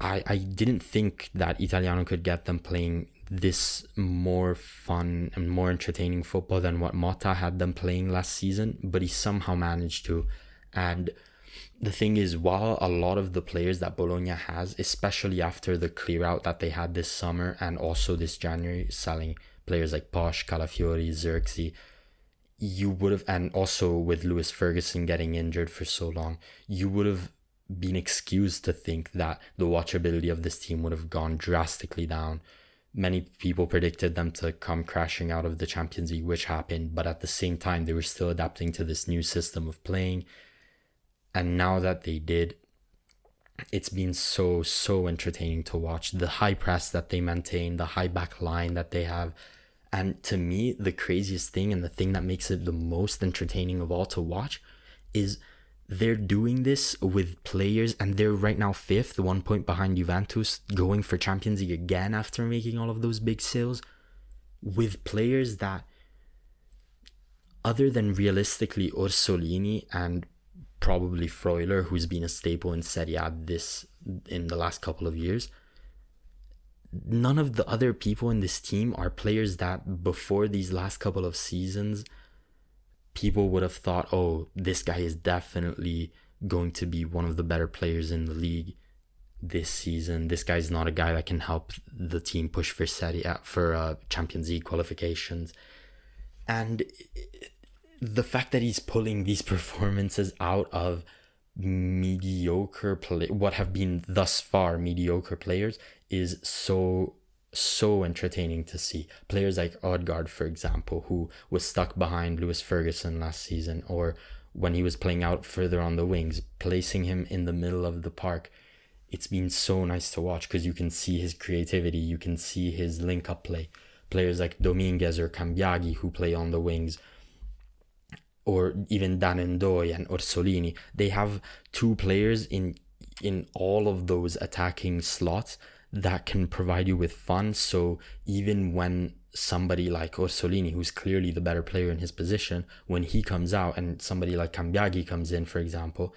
I didn't think that Italiano could get them playing this more fun and more entertaining football than what Motta had them playing last season, but he somehow managed to. And the thing is, while a lot of the players that Bologna has, especially after the clear out that they had this summer and also this January, selling players like Posh, Calafiori, Xerxes, you would have, and also with Lewis Ferguson getting injured for so long, you would have been excused to think that the watchability of this team would have gone drastically down. Many people predicted them to come crashing out of the Champions League, which happened, but at the same time, they were still adapting to this new system of playing. And now that they did, it's been so entertaining to watch. The high press that they maintain, the high back line that they have. And to me, the craziest thing and the thing that makes it the most entertaining of all to watch is they're doing this with players, and they're right now fifth, 1 point behind Juventus, going for Champions League again after making all of those big sales, with players that, other than realistically Orsolini and probably Freuler, who's been a staple in Serie A in the last couple of years, none of the other people in this team are players that before these last couple of seasons people would have thought, oh, this guy is definitely going to be one of the better players in the league this season. This guy's not a guy that can help the team push for Serie A, for Champions League qualifications. And the fact that he's pulling these performances out of what have been thus far mediocre players is so so entertaining to see. Players like Odegaard, for example, who was stuck behind Lewis Ferguson last season, or when he was playing out further on the wings, placing him in the middle of the park. It's been so nice to watch because you can see his creativity, you can see his link-up play. Players like Dominguez or Cambiaghi who play on the wings, or even Dan Ndoye and Orsolini, they have two players in all of those attacking slots that can provide you with fun. So even when somebody like Orsolini, who's clearly the better player in his position, when he comes out and somebody like Cambiaghi comes in, for example,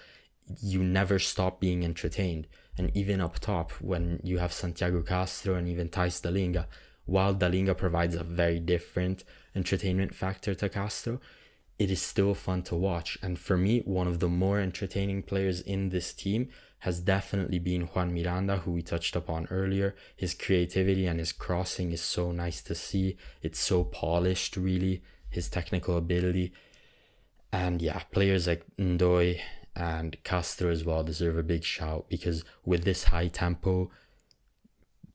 you never stop being entertained. And even up top, when you have Santiago Castro and even Thijs Dallinga, while Dallinga provides a very different entertainment factor to Castro, it is still fun to watch. And for me, one of the more entertaining players in this team has definitely been Juan Miranda, who we touched upon earlier. His creativity and his crossing is so nice to see. It's so polished, really, his technical ability. And yeah, players like Ndoye and Castro as well deserve a big shout, because with this high tempo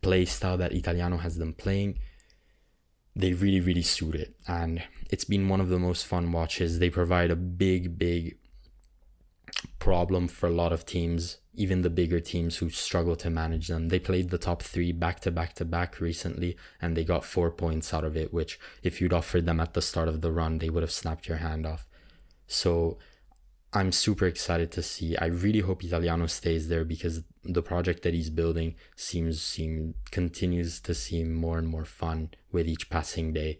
play style that Italiano has them playing, they really, really suit it. And it's been one of the most fun watches. They provide a big problem for a lot of teams, even the bigger teams who struggle to manage them. They played the top three back to back recently, and they got 4 points out of it, which if you'd offered them at the start of the run, they would have snapped your hand off. So I'm super excited to see. I really hope Italiano stays there, because the project that he's building continues to seem more and more fun with each passing day.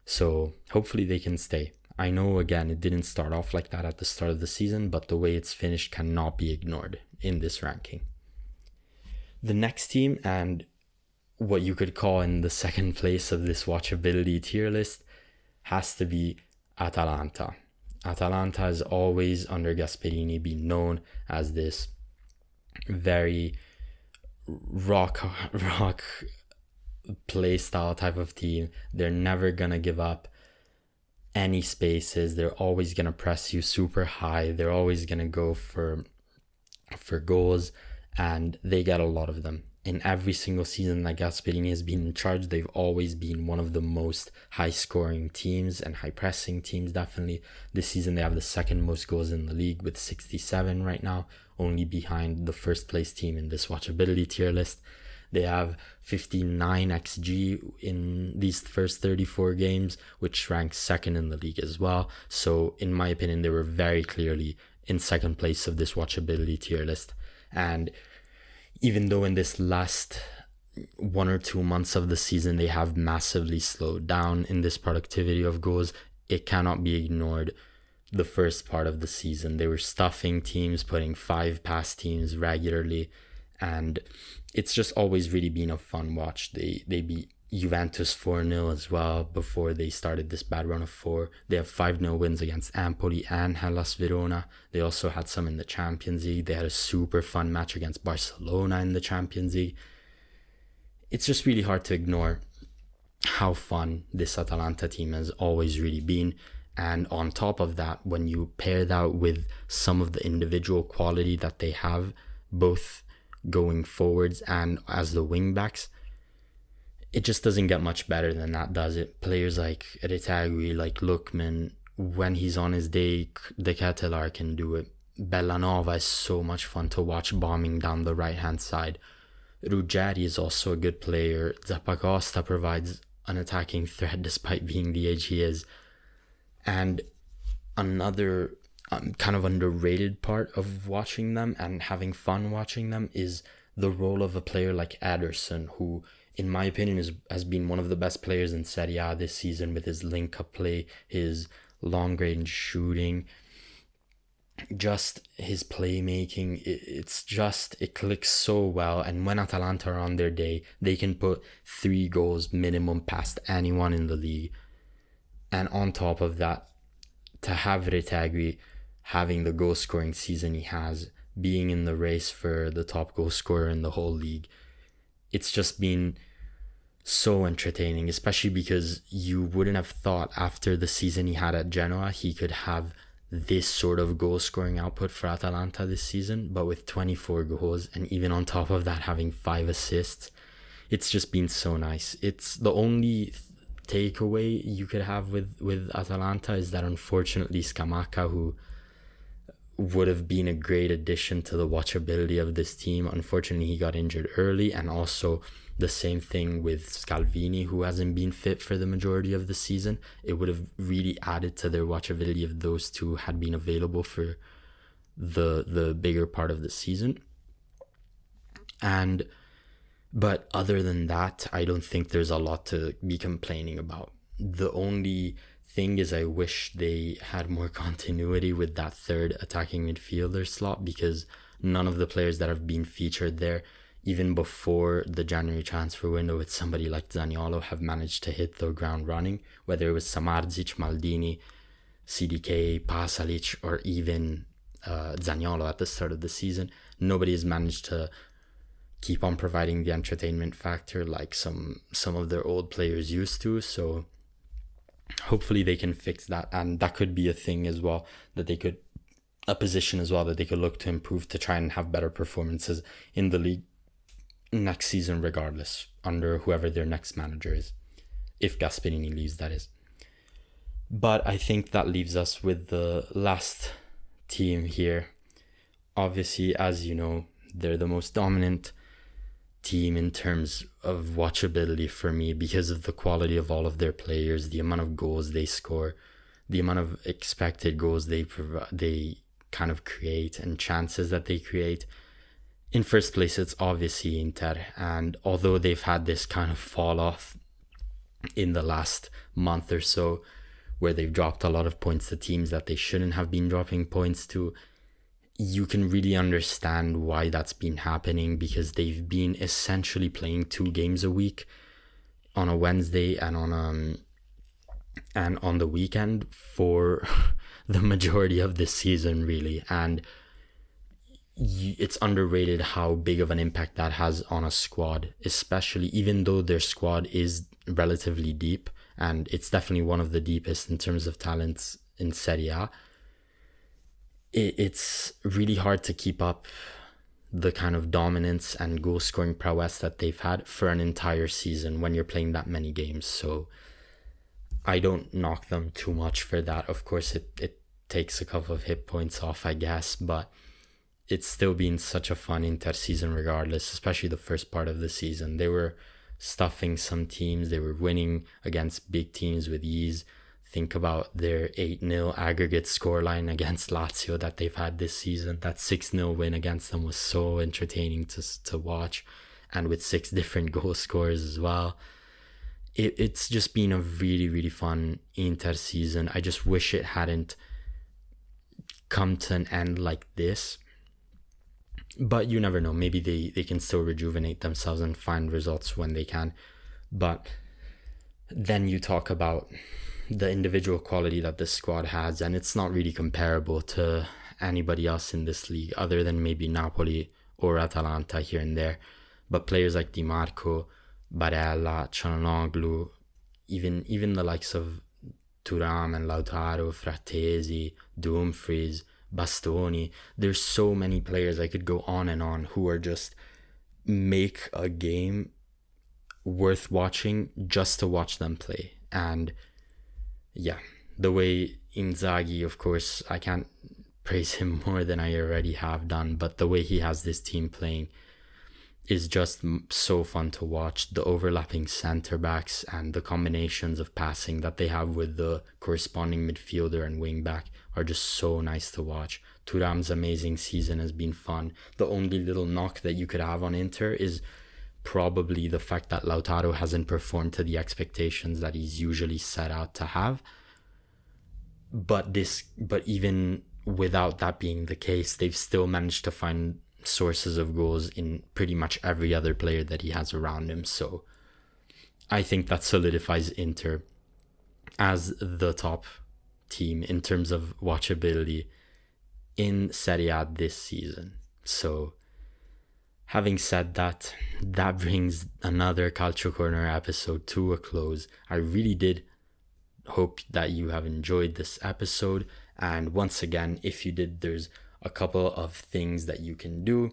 So hopefully they can stay. I know, again, it didn't start off like that at the start of the season, but the way it's finished cannot be ignored in this ranking. The next team, and what you could call in the second place of this watchability tier list, has to be Atalanta. Atalanta has always, under Gasperini, been known as this very rock play style type of team. They're never gonna give up any spaces. They're always gonna press you super high. They're always gonna go for goals, and they get a lot of them. In every single season that Gasperini has been in charge, they've always been one of the most high-scoring teams and high-pressing teams, definitely. This season, they have the second most goals in the league with 67 right now, only behind the first-place team in this watchability tier list. They have 59 XG in these first 34 games, which ranks second in the league as well. So, in my opinion, they were very clearly in second place of this watchability tier list. And even though in this last 1 or 2 months of the season they have massively slowed down in this productivity of goals, it cannot be ignored. The first part of the season, they were stuffing teams, putting 5 past teams regularly, and it's just always really been a fun watch. They beat Juventus 4-0 as well before they started this bad run of 4. They have 5-0 wins against Empoli and Hellas Verona. They also had some in the Champions League. They had a super fun match against Barcelona in the Champions League. It's just really hard to ignore how fun this Atalanta team has always really been. And on top of that, when you pair that with some of the individual quality that they have, both going forwards and as the wing backs, it just doesn't get much better than that, does it? Players like Retegui, like Lookman, when he's on his day, De Ketelaere can do it. Bellanova is so much fun to watch bombing down the right-hand side. Ruggeri is also a good player. Zappacosta provides an attacking threat despite being the age he is. And another kind of underrated part of watching them and having fun watching them is the role of a player like Ederson, who, in my opinion, has been one of the best players in Serie A this season with his link-up play, his long-range shooting, just his playmaking. It clicks so well. And when Atalanta are on their day, they can put 3 goals minimum past anyone in the league. And on top of that, to have Retegui having the goal-scoring season he has, being in the race for the top goal scorer in the whole league, it's just been so entertaining, especially because you wouldn't have thought after the season he had at Genoa he could have this sort of goal scoring output for Atalanta this season. But with 24 goals and even on top of that having 5 assists, it's just been so nice. It's the only takeaway you could have with Atalanta is that unfortunately Scamacca, who would have been a great addition to the watchability of this team, unfortunately he got injured early, and also the same thing with Scalvini, who hasn't been fit for the majority of the season. It would have really added to their watchability if those two had been available for the bigger part of the season. But other than that, I don't think there's a lot to be complaining about. The only thing is I wish they had more continuity with that third attacking midfielder slot, because none of the players that have been featured there, even before the January transfer window with somebody like Zaniolo, have managed to hit the ground running, whether it was Samardzic, Maldini, CDK, Pasalic, or even Zaniolo at the start of the season. Nobody has managed to keep on providing the entertainment factor like some of their old players used to. So hopefully they can fix that, and that could be a thing as well, a position as well that they could look to improve to try and have better performances in the league next season, regardless, under whoever their next manager is, if Gasperini leaves, that is. But I think that leaves us with the last team here. Obviously, as you know, they're the most dominant team in terms of watchability for me because of the quality of all of their players, the amount of goals they score, the amount of expected goals they kind of create, and chances that they create. In first place, it's obviously Inter, and although they've had this kind of fall off in the last month or so, where they've dropped a lot of points to teams that they shouldn't have been dropping points to, you can really understand why that's been happening, because they've been essentially playing 2 games a week on a Wednesday and on the weekend for the majority of the season, really. And it's underrated how big of an impact that has on a squad, especially even though their squad is relatively deep, and it's definitely one of the deepest in terms of talents in Serie A. It's really hard to keep up the kind of dominance and goal scoring prowess that they've had for an entire season when you're playing that many games. So I don't knock them too much for that. Of course, it takes a couple of hit points off, I guess, but it's still been such a fun Inter season regardless, especially the first part of the season. They were stuffing some teams. They were winning against big teams with ease. Think about their 8-0 aggregate scoreline against Lazio that they've had this season. That 6-0 win against them was so entertaining to watch, and with 6 different goal scorers as well. It's just been a really, really fun Inter season. I just wish it hadn't come to an end like this. But you never know. Maybe they can still rejuvenate themselves and find results when they can. But then you talk about the individual quality that this squad has, and it's not really comparable to anybody else in this league other than maybe Napoli or Atalanta here and there. But players like Gianmarco, Barella, Çalhanoğlu, even the likes of Thuram and Lautaro, Frattesi, Dumfries, Bastoni, there's so many players, I could go on and on, who are just make a game worth watching just to watch them play. And yeah, the way Inzaghi, of course, I can't praise him more than I already have done, but the way he has this team playing is just so fun to watch. The overlapping center backs and the combinations of passing that they have with the corresponding midfielder and wing back are just so nice to watch. Thuram's amazing season has been fun. The only little knock that you could have on Inter is probably the fact that Lautaro hasn't performed to the expectations that he's usually set out to have. But even without that being the case, they've still managed to find sources of goals in pretty much every other player that he has around him. So I think that solidifies Inter as the top team in terms of watchability in Serie A this season. So having said that, that brings another Calcio Corner episode to a close. I really did hope that you have enjoyed this episode. And once again, if you did, there's a couple of things that you can do.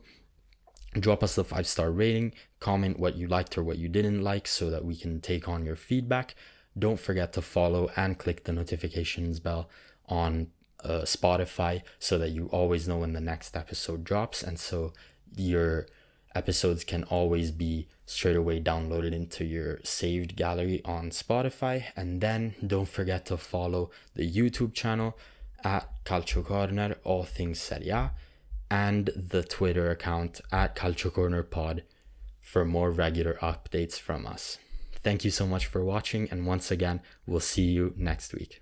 Drop us the 5-star rating, comment what you liked or what you didn't like so that we can take on your feedback. Don't forget to follow and click the notifications bell on Spotify so that you always know when the next episode drops, and so your episodes can always be straight away downloaded into your saved gallery on Spotify. And then don't forget to follow the YouTube channel at Calcio Corner, all things Serie A, and the Twitter account at Calcio Corner Pod for more regular updates from us. Thank you so much for watching, and once again, we'll see you next week.